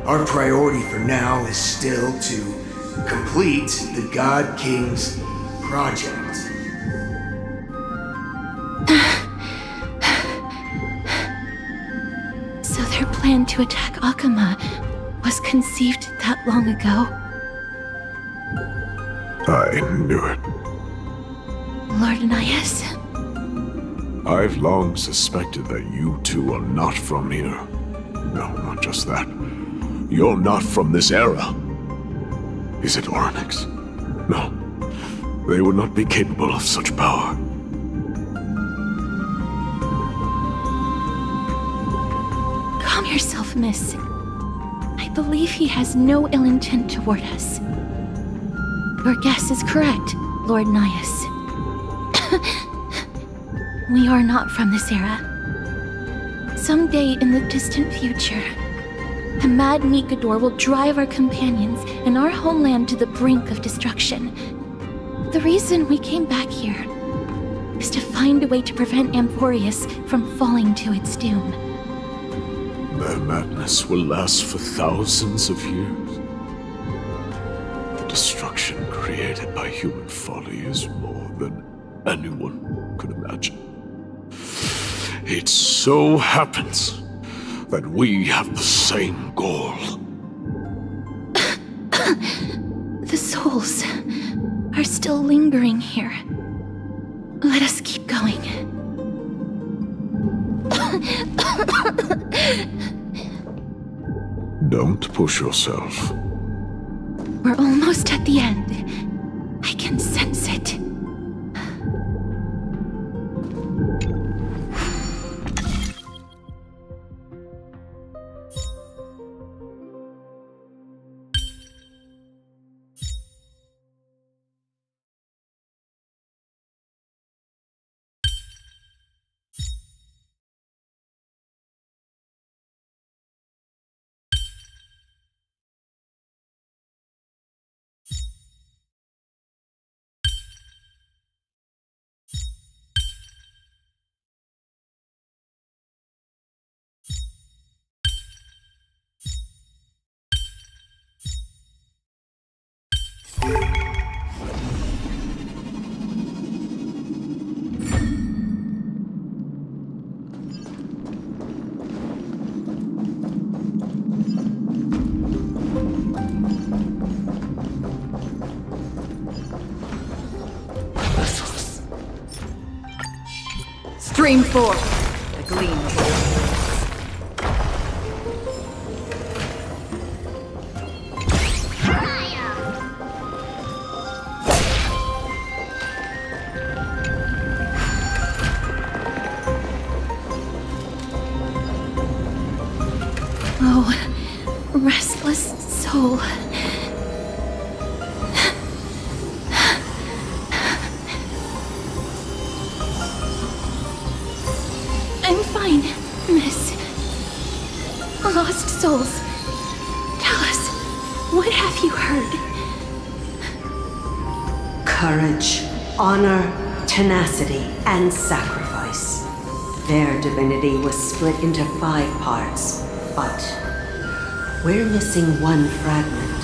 Our priority for now is still to complete the God King's project. So their plan to attack Akama was conceived that long ago? I knew it. Lord Nias? I've long suspected that you two are not from here. No, not just that. You're not from this era. Is it Oryx? No. They would not be capable of such power. Calm yourself, miss. I believe he has no ill intent toward us. Your guess is correct, Lord Nias. We are not from this era. Someday in the distant future, the mad Nikador will drive our companions and our homeland to the brink of destruction. The reason we came back here is to find a way to prevent Amphorius from falling to its doom. Their madness will last for thousands of years. The destruction created by human folly is more than anyone could imagine. It so happens that we have the same goal. The souls are still lingering here. Let us keep going. Don't push yourself. We're almost at the end. I can sense it. Stream forth, the gleam of Oh, restless soul. I'm fine, miss. Lost souls. Tell us, what have you heard? Courage, honor, tenacity, and sacrifice. Their divinity was split into 5 parts, but we're missing one fragment.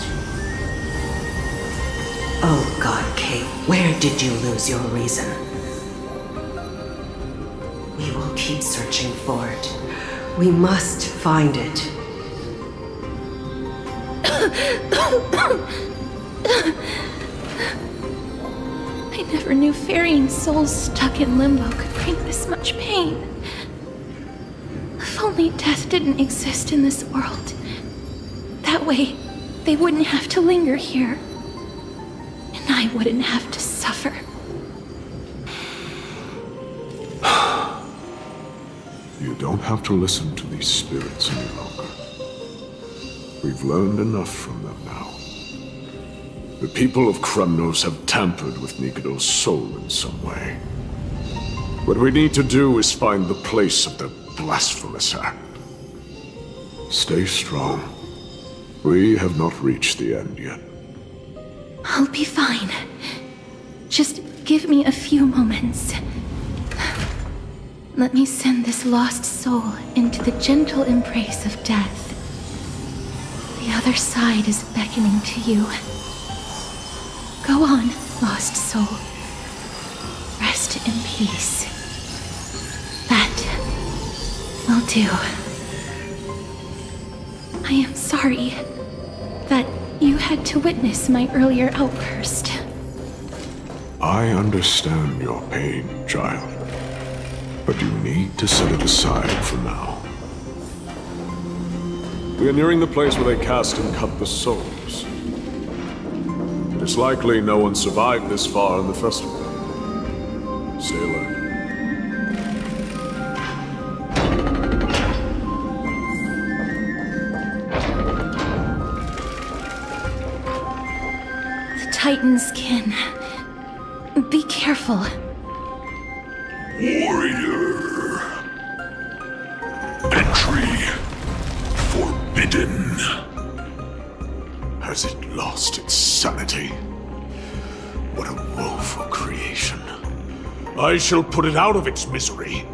Oh God, Kate, where did you lose your reason? We will keep searching for it. We must find it. I never knew ferrying souls stuck in limbo could bring this much pain. If only death didn't exist in this world. That way, they wouldn't have to linger here. And I wouldn't have to suffer. You don't have to listen to these spirits any longer. We've learned enough from them now. The people of Kremnos have tampered with Nikodo's soul in some way. What we need to do is find the place of their blasphemous act. Stay strong. We have not reached the end yet. I'll be fine. Just give me a few moments. Let me send this lost soul into the gentle embrace of death. The other side is beckoning to you. Go on, lost soul. Rest in peace. That will do. I am sorry that you had to witness my earlier outburst. I understand your pain, child. But you need to set it aside for now. We are nearing the place where they cast and cut the souls. It is likely no one survived this far in the festival. Stay alert. The Titan's kin. Be careful. Warrior. Entry forbidden. Has it lost its sanity? What a woeful creation. I shall put it out of its misery.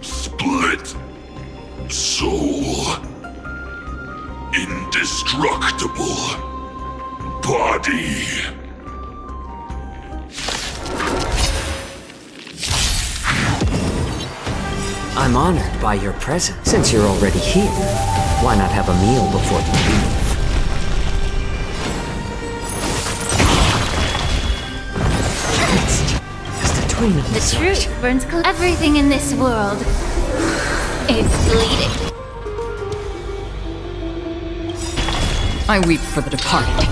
Split. Soul. Indestructible. Body. I'm honored by your presence. Since you're already here, why not have a meal before you leave? Just a twin of The truth burns everything in this world. It's bleeding. I weep for the departed.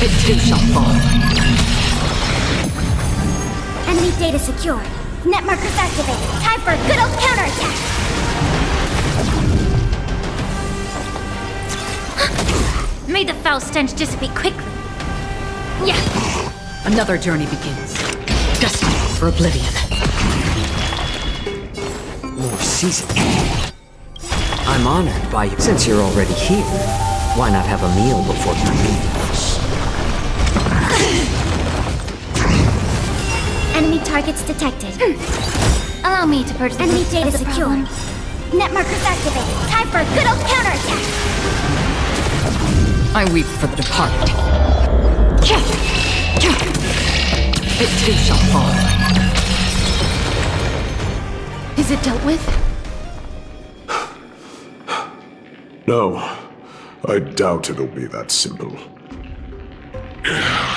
It too shall fall. Enemy data secure. Net markers activated. Time for a good old counterattack. May the foul stench dissipate quickly. Yeah. Another journey begins. Destined for oblivion. More seasoning. I'm honored by you. Since you're already here, why not have a meal before you leave? Enemy targets detected. Allow me to purge enemy data secure. Net markers activated. Time for a good old counterattack. I weep for the departed. It too shall fall. Is it dealt with? No, I doubt it'll be that simple.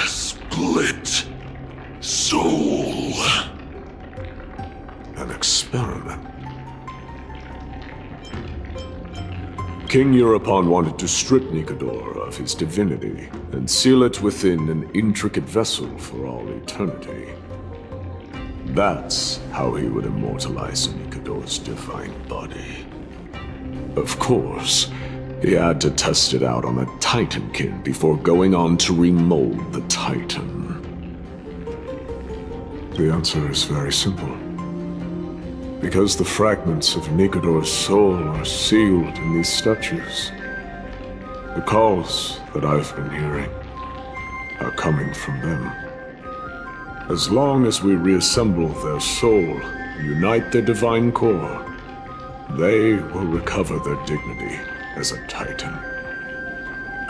Split soul. An experiment. King Euripon wanted to strip Nikedor of his divinity and seal it within an intricate vessel for all eternity. That's how he would immortalize Nikedor's divine body. Of course, he had to test it out on a Titankin before going on to remold the Titan. The answer is very simple. Because the fragments of Nikedor's soul are sealed in these statues. The calls that I've been hearing are coming from them. As long as we reassemble their soul and unite their divine core, they will recover their dignity as a Titan.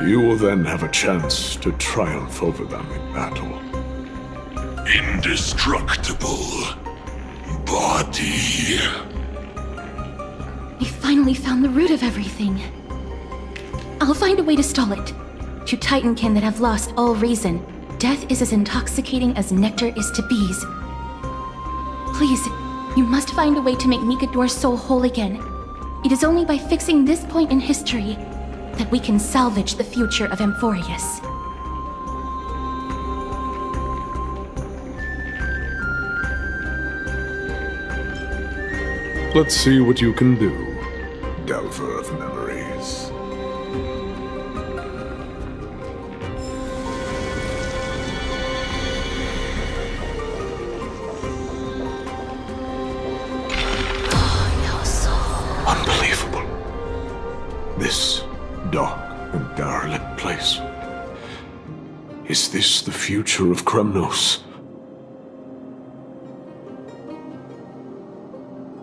You will then have a chance to triumph over them in battle. Indestructible body. We finally found the root of everything. I'll find a way to stall it. To Titankin that have lost all reason, death is as intoxicating as nectar is to bees. Please, you must find a way to make Nikedor's soul whole again. It is only by fixing this point in history that we can salvage the future of Amphorius. Let's see what you can do, Delver of Memories. Unbelievable. This dark and derelict place. Is this the future of Kremnos?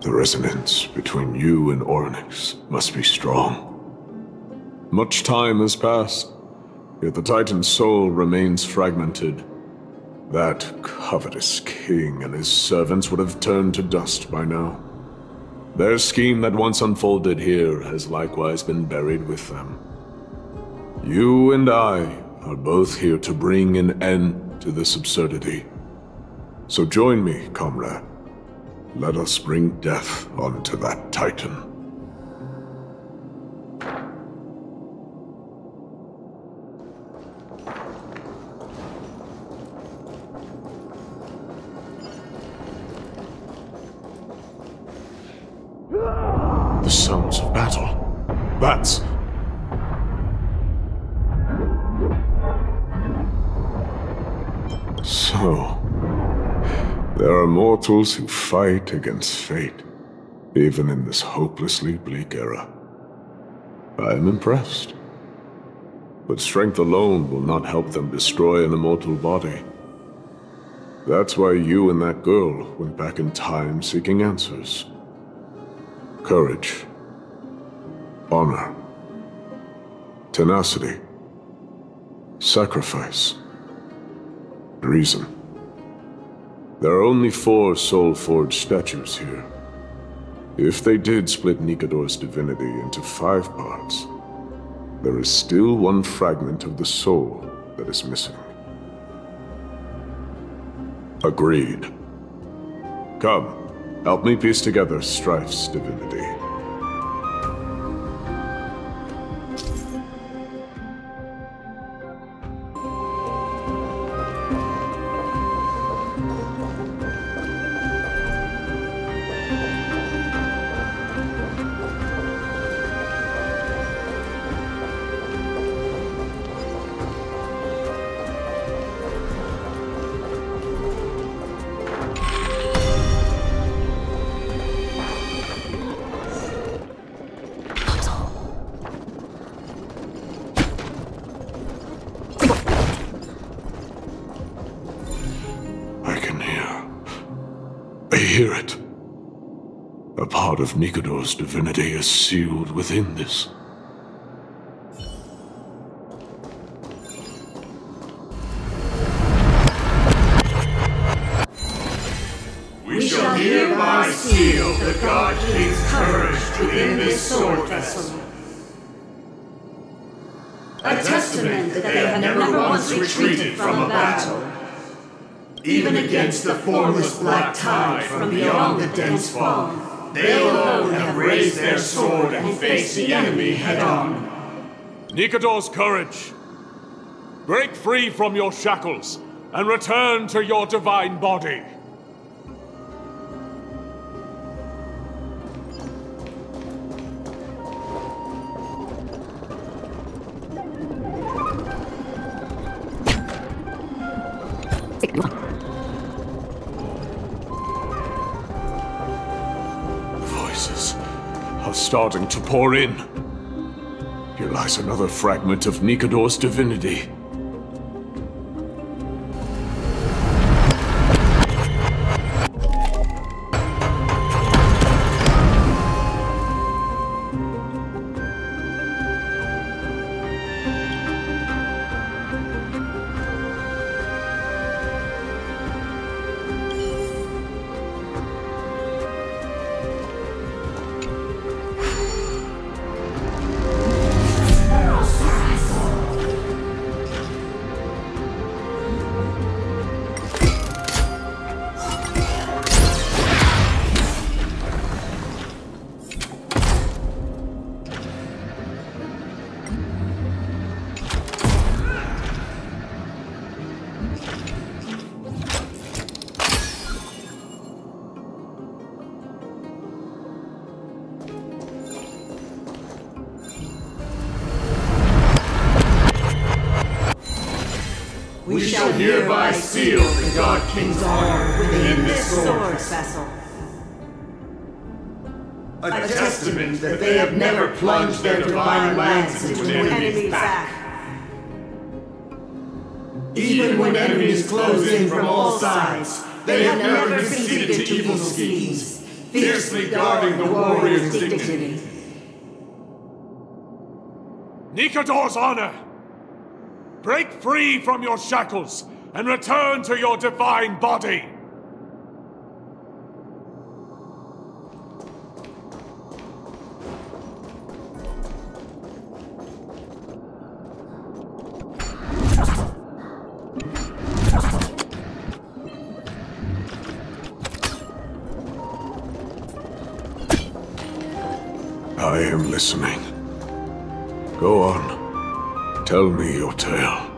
The resonance between you and Ornyx must be strong. Much time has passed, yet the Titan's soul remains fragmented. That covetous king and his servants would have turned to dust by now. Their scheme that once unfolded here has likewise been buried with them. You and I are both here to bring an end to this absurdity. So join me, comrade. Let us bring death onto that Titan. The sounds of battle. Bats! So... there are mortals who fight against fate, even in this hopelessly bleak era. I am impressed. But strength alone will not help them destroy an immortal body. That's why you and that girl went back in time seeking answers. Courage. Honor. Tenacity. Sacrifice. Reason. There are only 4 soul-forged statues here. If they did split Nikedor's divinity into 5 parts, there is still one fragment of the soul that is missing. Agreed. Come, help me piece together Strife's divinity. part of Nikador's divinity is sealed within this. We shall hereby seal the God King's courage within this sword vessel. A testament that they have never once retreated from a battle. Even against the formless black tide from beyond the dense fog, they alone have raised their sword and faced the enemy head-on. Nikador's courage! Break free from your shackles and return to your divine body. Voices are starting to pour in. Here lies another fragment of Nikador's divinity. We shall hereby seal the God King's honor within this sword vessel. A testament that they have never plunged their divine lance into an enemy's back. Even when enemies close in from all sides, they have never conceded to evil schemes, fiercely guarding the warrior's dignity. Nikador's honor! Break free from your shackles and return to your divine body! I am listening. Go on. Tell me your tale.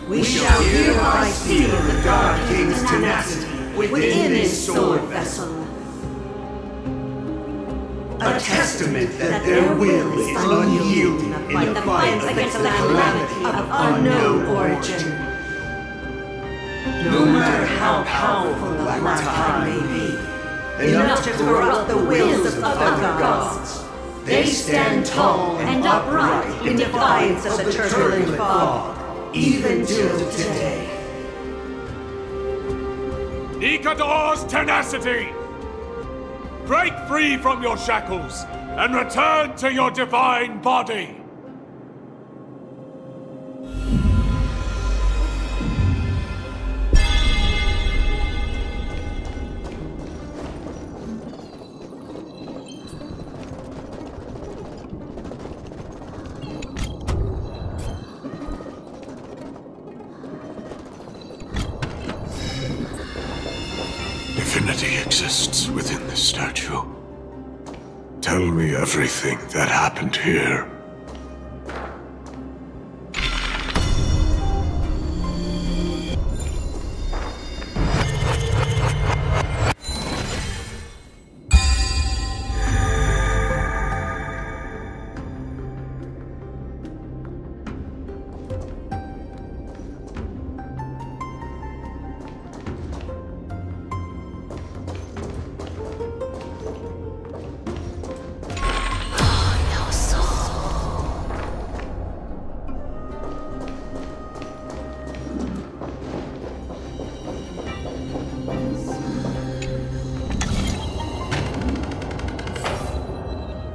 We shall hereby seal the God King's tenacity within this sword vessel. A testament that their will is unyielding in the fight against the calamity of unknown origin. No matter how powerful the black tide may be, enough to corrupt the wills of other gods, they stand tall and upright in defiance of the turbulent fog. Even till today. Nikador's tenacity! Break free from your shackles and return to your divine body! Divinity exists within this statue. Tell me everything that happened here.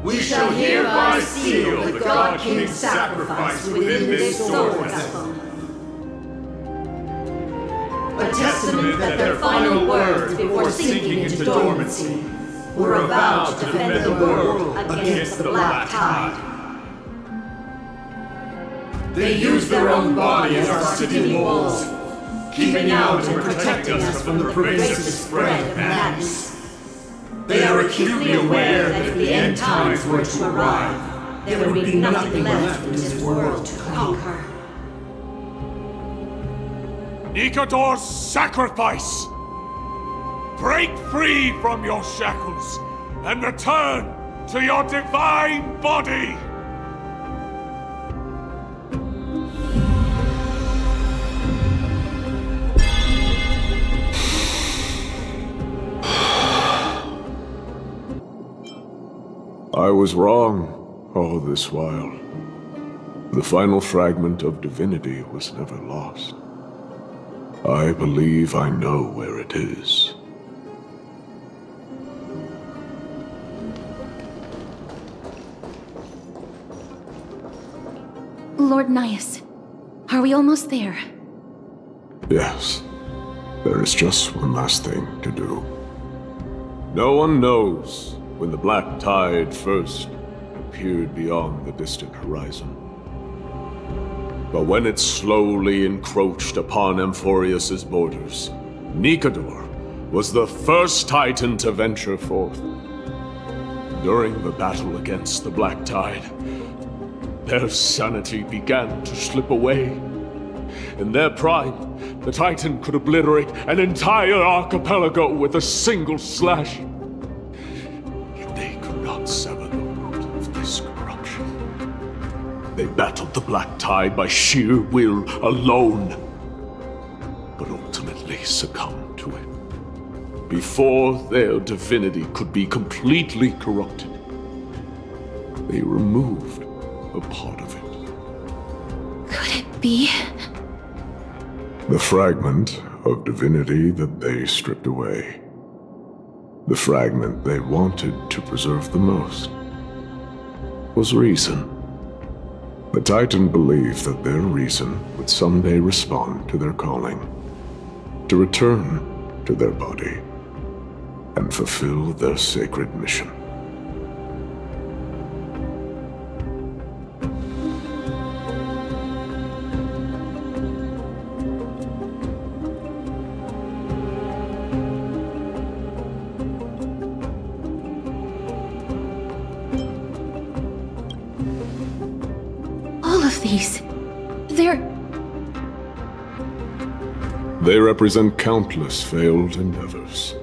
We shall hereby seal the God King's sacrifice within this sword vessel. A testament that their final words before sinking into dormancy were a vow to defend the world against the Black Tide. They used their own body as our city walls, keeping out and protecting us from the pervasive spread of madness. They are acutely aware that if the end times were to arrive, there would be nothing left in this world to conquer. Nikador's sacrifice! Break free from your shackles and return to your divine body! I was wrong all this while. The final fragment of divinity was never lost. I believe I know where it is. Lord Nias, are we almost there? Yes. There is just one last thing to do. No one knows when the Black Tide first appeared beyond the distant horizon. But when it slowly encroached upon Amphorius's borders, Nikador was the first Titan to venture forth. During the battle against the Black Tide, their sanity began to slip away. In their prime, the Titan could obliterate an entire archipelago with a single slash. Yet they could not sever the root of this corruption. They battled the Black Tide by sheer will alone, but ultimately succumbed to it. Before their divinity could be completely corrupted, they removed a part of it. Could it be? The fragment of divinity that they stripped away. The fragment they wanted to preserve the most was reason. The Titan believed that their reason would someday respond to their calling, to return to their body, and fulfill their sacred mission. They represent countless failed endeavors.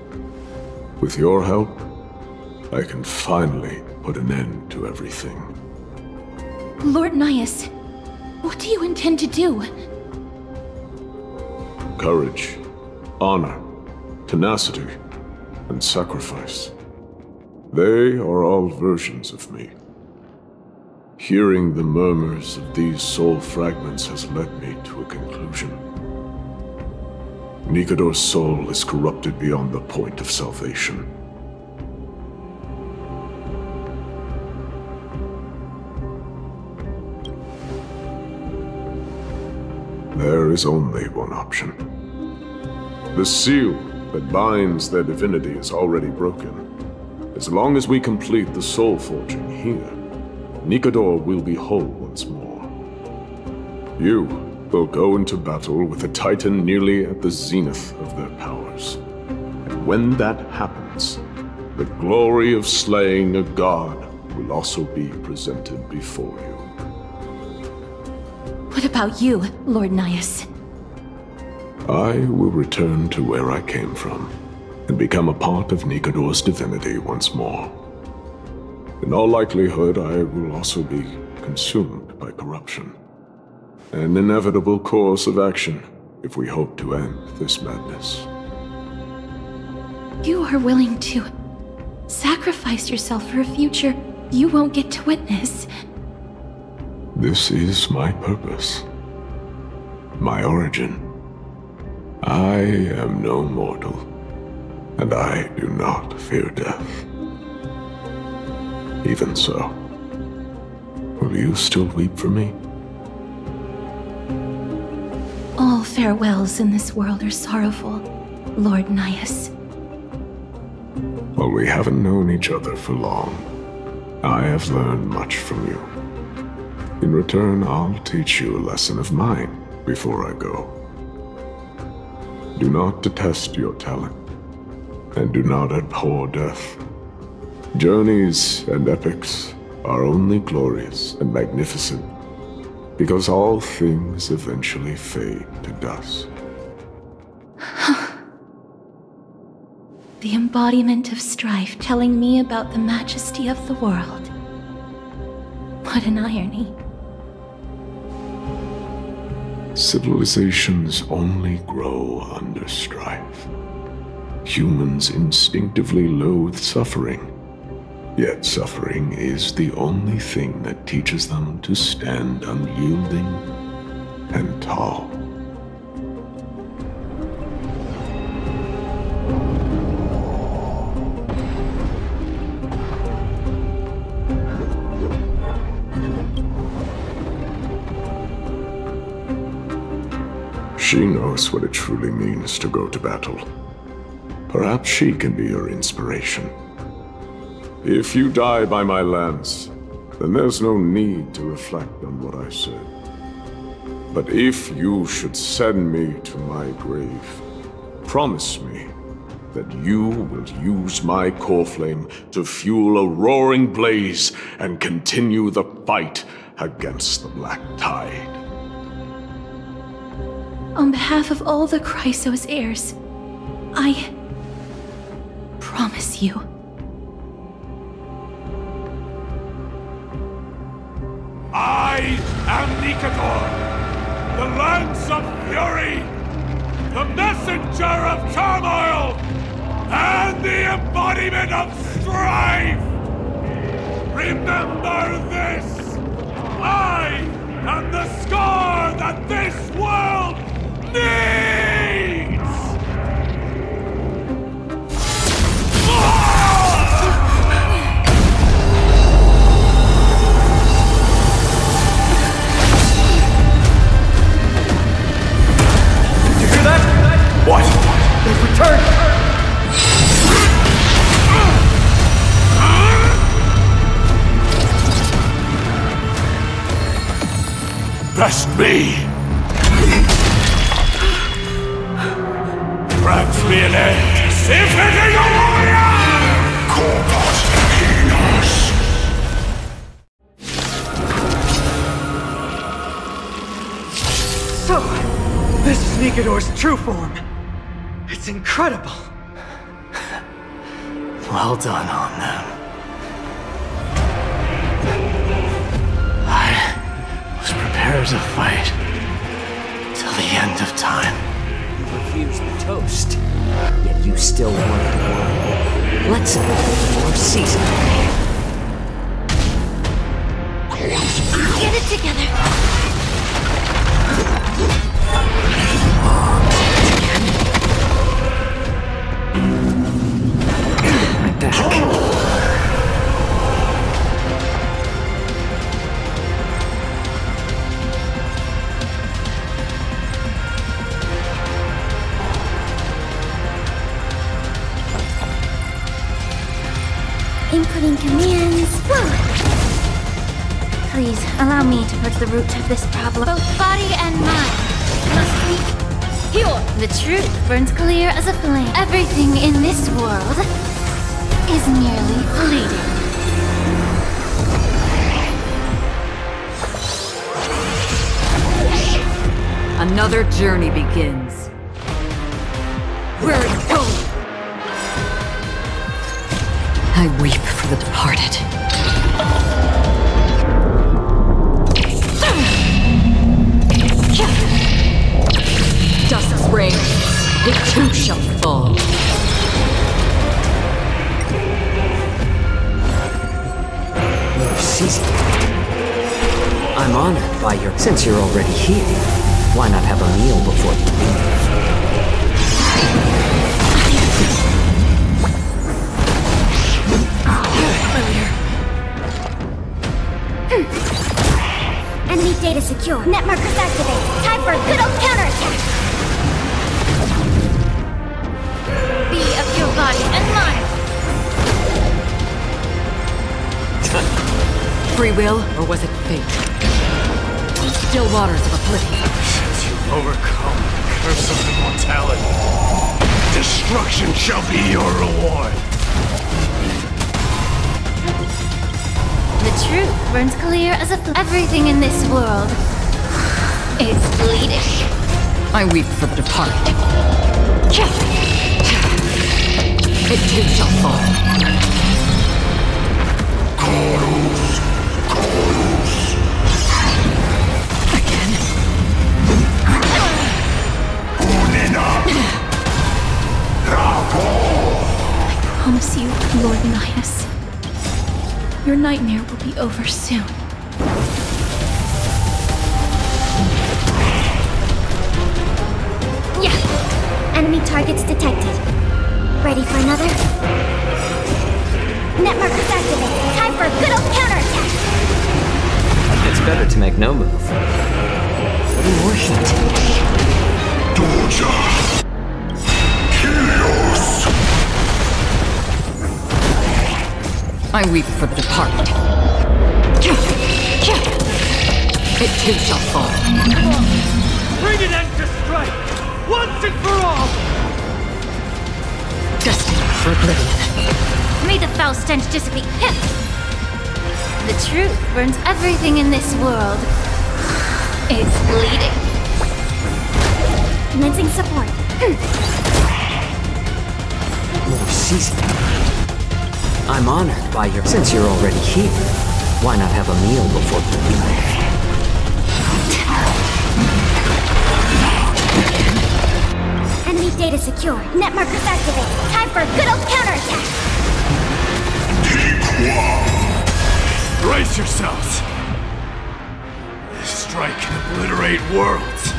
With your help, I can finally put an end to everything. Lord Nias, what do you intend to do? Courage, honor, tenacity, and sacrifice. They are all versions of me. Hearing the murmurs of these soul fragments has led me to a conclusion. Nikador's soul is corrupted beyond the point of salvation. There is only one option. The seal that binds their divinity is already broken. As long as we complete the soul forging here, Nikador will be whole once more. You will go into battle with a Titan nearly at the zenith of their powers. And when that happens, the glory of slaying a god will also be presented before you. What about you, Lord Nias? I will return to where I came from, and become a part of Nikador's divinity once more. In all likelihood, I will also be consumed by corruption. An inevitable course of action if we hope to end this madness. You are willing to sacrifice yourself for a future you won't get to witness. This is my purpose. My origin. I am no mortal, and I do not fear death. Even so, will you still weep for me? All farewells in this world are sorrowful, Lord Nias. Well, we haven't known each other for long. I have learned much from you. In return, I'll teach you a lesson of mine before I go. Do not detest your talent, and do not abhor death. Journeys and epics are only glorious and magnificent because all things eventually fade to dust. The embodiment of strife telling me about the majesty of the world. What an irony. Civilizations only grow under strife. Humans instinctively loathe suffering. Yet suffering is the only thing that teaches them to stand unyielding and tall. She knows what it truly means to go to battle. Perhaps she can be your inspiration. If you die by my lance, then there's no need to reflect on what I said. But if you should send me to my grave, promise me that you will use my core flame to fuel a roaring blaze and continue the fight against the Black Tide. On behalf of all the Chrysos heirs, I promise you. I am Nikador, the Lance of Fury, the messenger of turmoil, and the embodiment of strife! Remember this! I am the scar that this world needs! What? They've returned! Best me! Grant me an end! Symphony of Warrior! Corpus Enos! So, this is Nikador's true form. It's incredible. Well done on them. I was prepared to fight till the end of time. You refused the toast, yet you still wanted one. Let's have more season. Get it together. Inputting commands. Whoa. Please, allow me to purge the root of this problem. Both body and mind must be pure. The truth burns clear as a flame. Everything in this world is merely fleeting. Another journey begins. Where are you going? I weep for the departed. Dust's reign, it too shall fall. No season. I'm honored by your... Since you're already here, why not have a meal before you leave? secure. Net markers activate. Time for a good old counterattack. Be of your body and mine. Free will, or was it fate? Still waters of oblivion. Since you've overcome the curse of immortality, destruction shall be your reward. The truth burns clear as a everything in this world is bleeding. I weep for the departed. It too shall fall. I promise you, Lord Nihus, your nightmare will be over soon. Yeah! Enemy targets detected. Ready for another? Net markers activate. Time for a good old counterattack. It's better to make no move. What more should I take? Doja! Helios! I weep for the departed. It too shall fall. Bring an end to strife! Once and for all! Destined for oblivion. May the foul stench dissipate. The truth burns everything in this world. It's bleeding. Commencing support. Lord Caesar. I'm honored by your... Since you're already here, why not have a meal before you leave? Enemy data secure. Net markers activate. Time for a good old counterattack. Brace yourselves. This strike can obliterate worlds.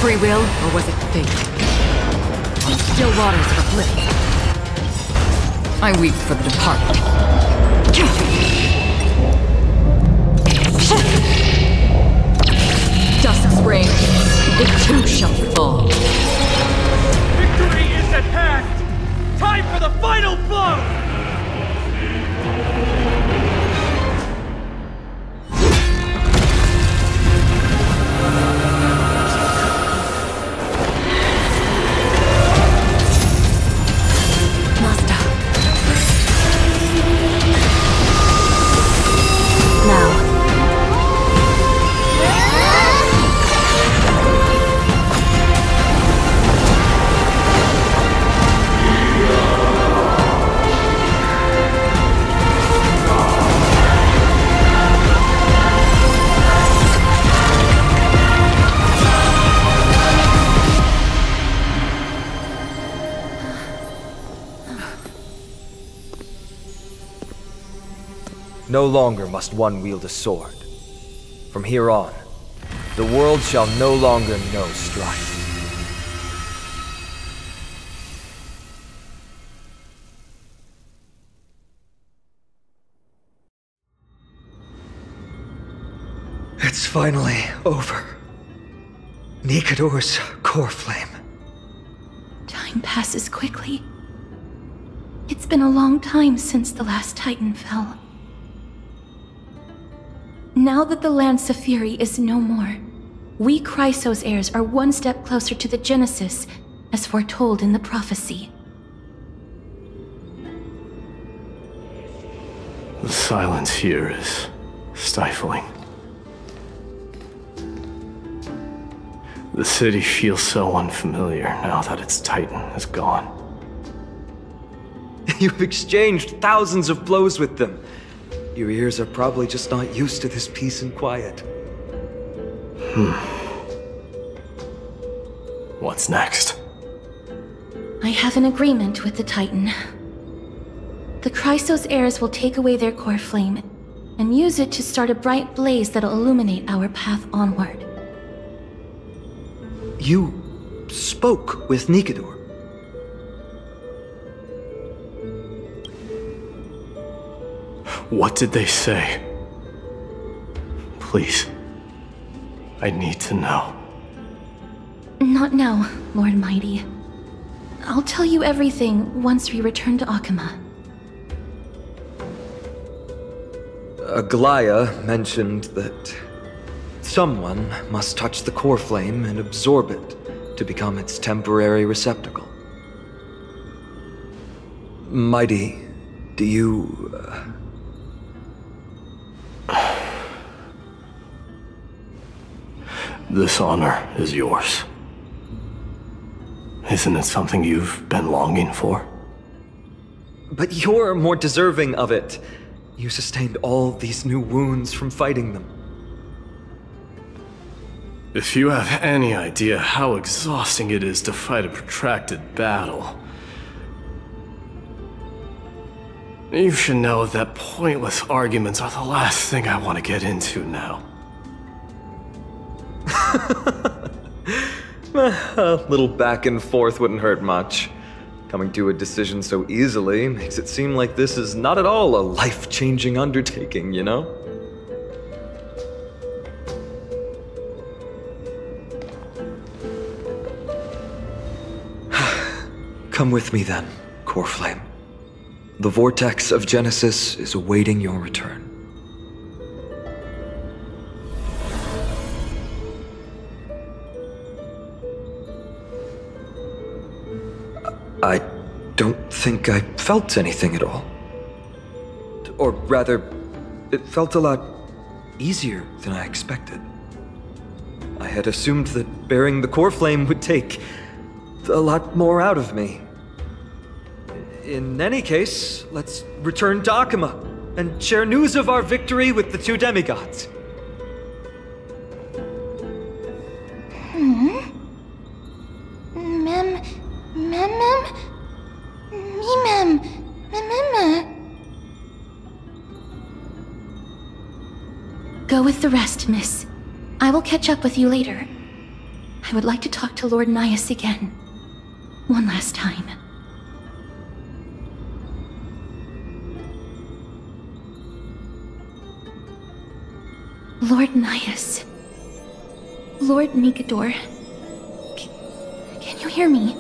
Free will, or was it fate? On still waters of oblivion. I weep for the departed. Dusk's reign, it too shall fall. Victory is at hand! Time for the final blow! No longer must one wield a sword. From here on, the world shall no longer know strife. It's finally over. Nikador's core flame. Time passes quickly. It's been a long time since the last Titan fell. Now that the Lance of Fury is no more, we Chrysos heirs are one step closer to the Genesis, as foretold in the prophecy. The silence here is stifling. The city feels so unfamiliar now that its Titan is gone. You've exchanged thousands of blows with them. Your ears are probably just not used to this peace and quiet. What's next? I have an agreement with the Titan. The Chrysos heirs will take away their core flame and use it to start a bright blaze that'll illuminate our path onward. You spoke with Nikador. What did they say? Please. I need to know. Not now, Lord Mighty. I'll tell you everything once we return to Akama. Aglaya mentioned that someone must touch the core flame and absorb it to become its temporary receptacle. Mighty, do you... This honor is yours. Isn't it something you've been longing for? But you're more deserving of it. You sustained all these new wounds from fighting them. If you have any idea how exhausting it is to fight a protracted battle, you should know that pointless arguments are the last thing I want to get into now. A little back and forth wouldn't hurt much. Coming to a decision so easily makes it seem like this is not at all a life-changing undertaking, you know? Come with me then, Core Flame. The vortex of Genesis is awaiting your return. I don't think I felt anything at all. Or rather, it felt a lot easier than I expected. I had assumed that bearing the core flame would take a lot more out of me. In any case, let's return to Akama and share news of our victory with the two demigods. Go with the rest, miss. I will catch up with you later. I would like to talk to Lord Nias again. One last time. Lord Nias. Lord Nikador. Can you hear me?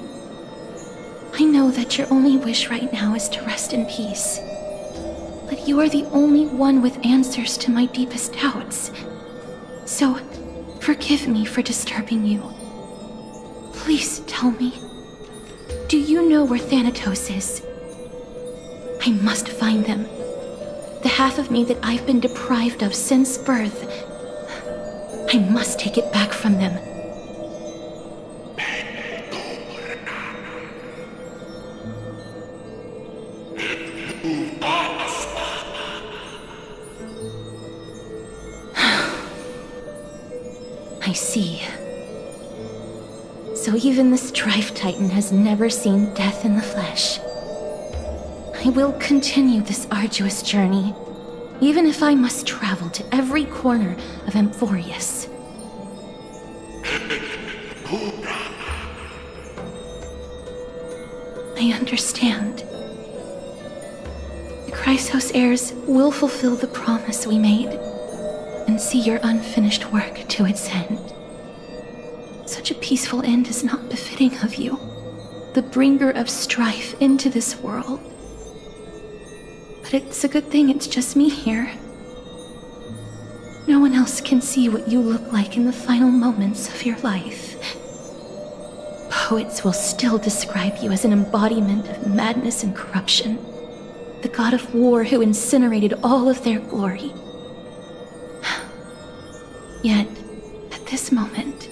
I know that your only wish right now is to rest in peace. But you are the only one with answers to my deepest doubts. So, forgive me for disturbing you. Please tell me. Do you know where Thanatos is? I must find them. The half of me that I've been deprived of since birth. I must take it back from them. I see. So even the Strife Titan has never seen death in the flesh. I will continue this arduous journey, even if I must travel to every corner of Amphorius. I understand. The Chrysos heirs will fulfill the promise we made, and see your unfinished work to its end. Such a peaceful end is not befitting of you, the bringer of strife into this world. But it's a good thing it's just me here. No one else can see what you look like in the final moments of your life. Poets will still describe you as an embodiment of madness and corruption, the god of war who incinerated all of their glory. Yet, at this moment,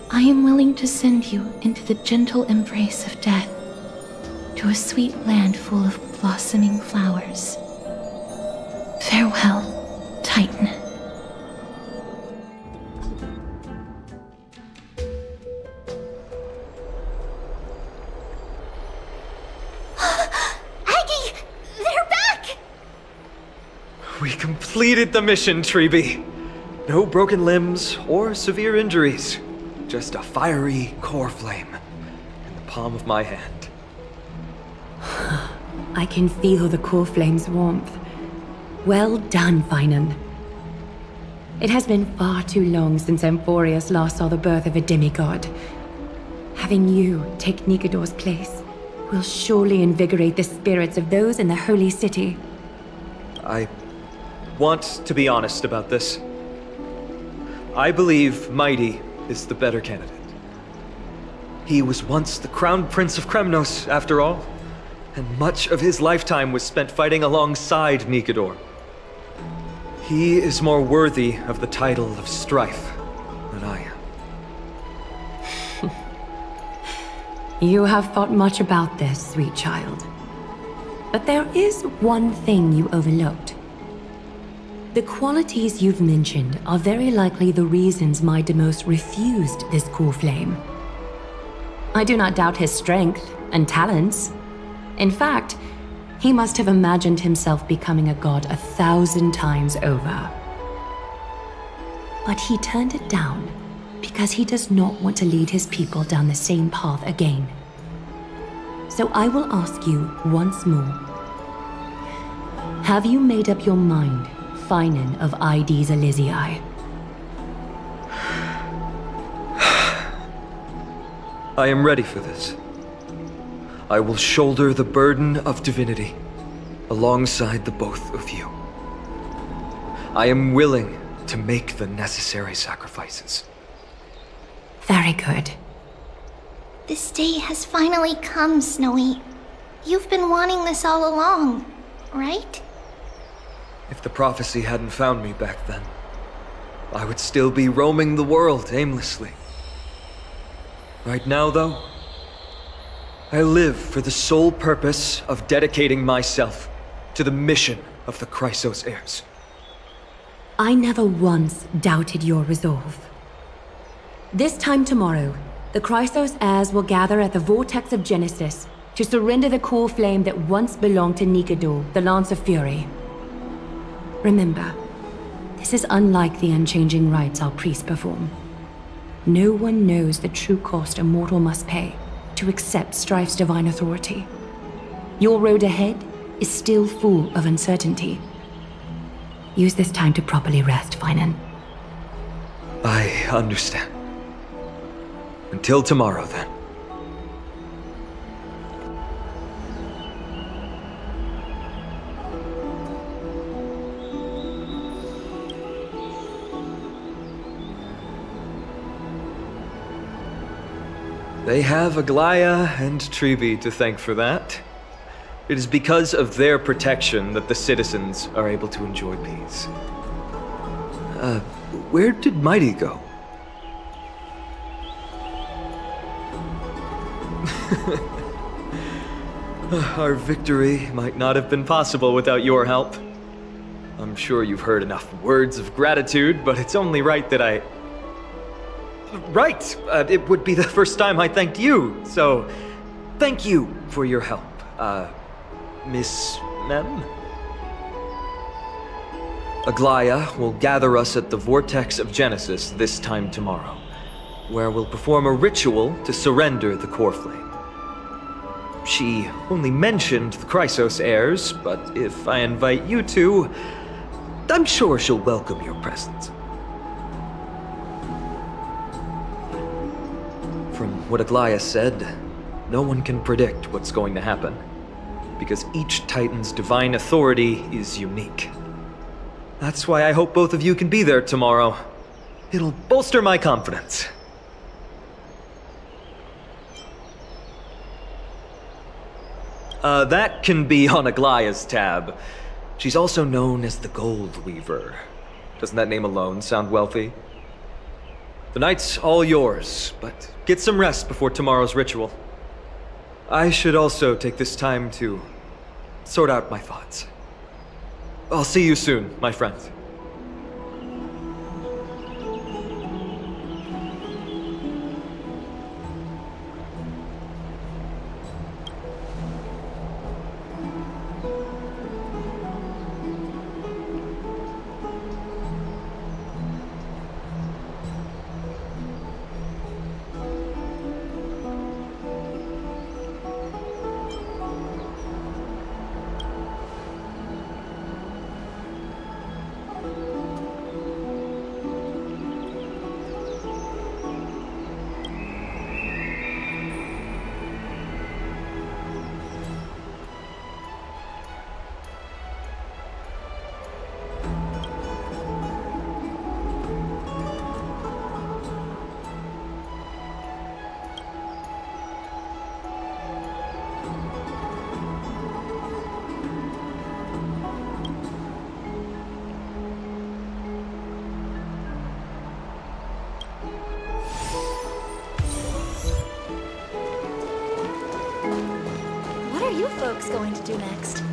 I am willing to send you into the gentle embrace of death, to a sweet land full of blossoming flowers. Farewell, Titan. Aggie! They're back! We completed the mission, Treeby. No broken limbs or severe injuries. Just a fiery core flame in the palm of my hand. I can feel the core flame's warmth. Well done, Finan. It has been far too long since Amphorius last saw the birth of a demigod. Having you take Nikador's place will surely invigorate the spirits of those in the holy city. I want to be honest about this. I believe Mighty is the better candidate. He was once the Crown Prince of Kremnos, after all, and much of his lifetime was spent fighting alongside Nikador. He is more worthy of the title of Strife than I am. You have thought much about this, sweet child. But there is one thing you overlooked. The qualities you've mentioned are very likely the reasons my Demos refused this cool flame. I do not doubt his strength and talents. In fact, he must have imagined himself becoming a god 1,000 times over. But he turned it down because he does not want to lead his people down the same path again. So I will ask you once more. Have you made up your mind, Finan of Ides Elysiae? I am ready for this. I will shoulder the burden of divinity alongside the both of you. I am willing to make the necessary sacrifices. Very good. This day has finally come, Snowy. You've been wanting this all along, right? If the prophecy hadn't found me back then, I would still be roaming the world aimlessly. Right now, though, I live for the sole purpose of dedicating myself to the mission of the Chrysos heirs. I never once doubted your resolve. This time tomorrow, the Chrysos heirs will gather at the Vortex of Genesis to surrender the core flame that once belonged to Nikador, the Lance of Fury. Remember, this is unlike the unchanging rites our priests perform. No one knows the true cost a mortal must pay to accept Strife's divine authority. Your road ahead is still full of uncertainty. Use this time to properly rest, Finan. I understand. Until tomorrow, then. They have Aglaya and Trivi to thank for that. It is because of their protection that the citizens are able to enjoy peace. Where did Mighty go? Our victory might not have been possible without your help. I'm sure you've heard enough words of gratitude, but it's only right that I... Right! It would be the first time I thanked you, so thank you for your help, Miss Mem? Aglaya will gather us at the Vortex of Genesis this time tomorrow, where we'll perform a ritual to surrender the core flame. She only mentioned the Chrysos heirs, but if I invite you to, I'm sure she'll welcome your presence. From what Aglaya said, no one can predict what's going to happen, because each Titan's divine authority is unique. That's why I hope both of you can be there tomorrow. It'll bolster my confidence. That can be on Aglaya's tab. She's also known as the Gold Weaver. Doesn't that name alone sound wealthy? The night's all yours, but get some rest before tomorrow's ritual. I should also take this time to sort out my thoughts. I'll see you soon, my friends. folks going to do next?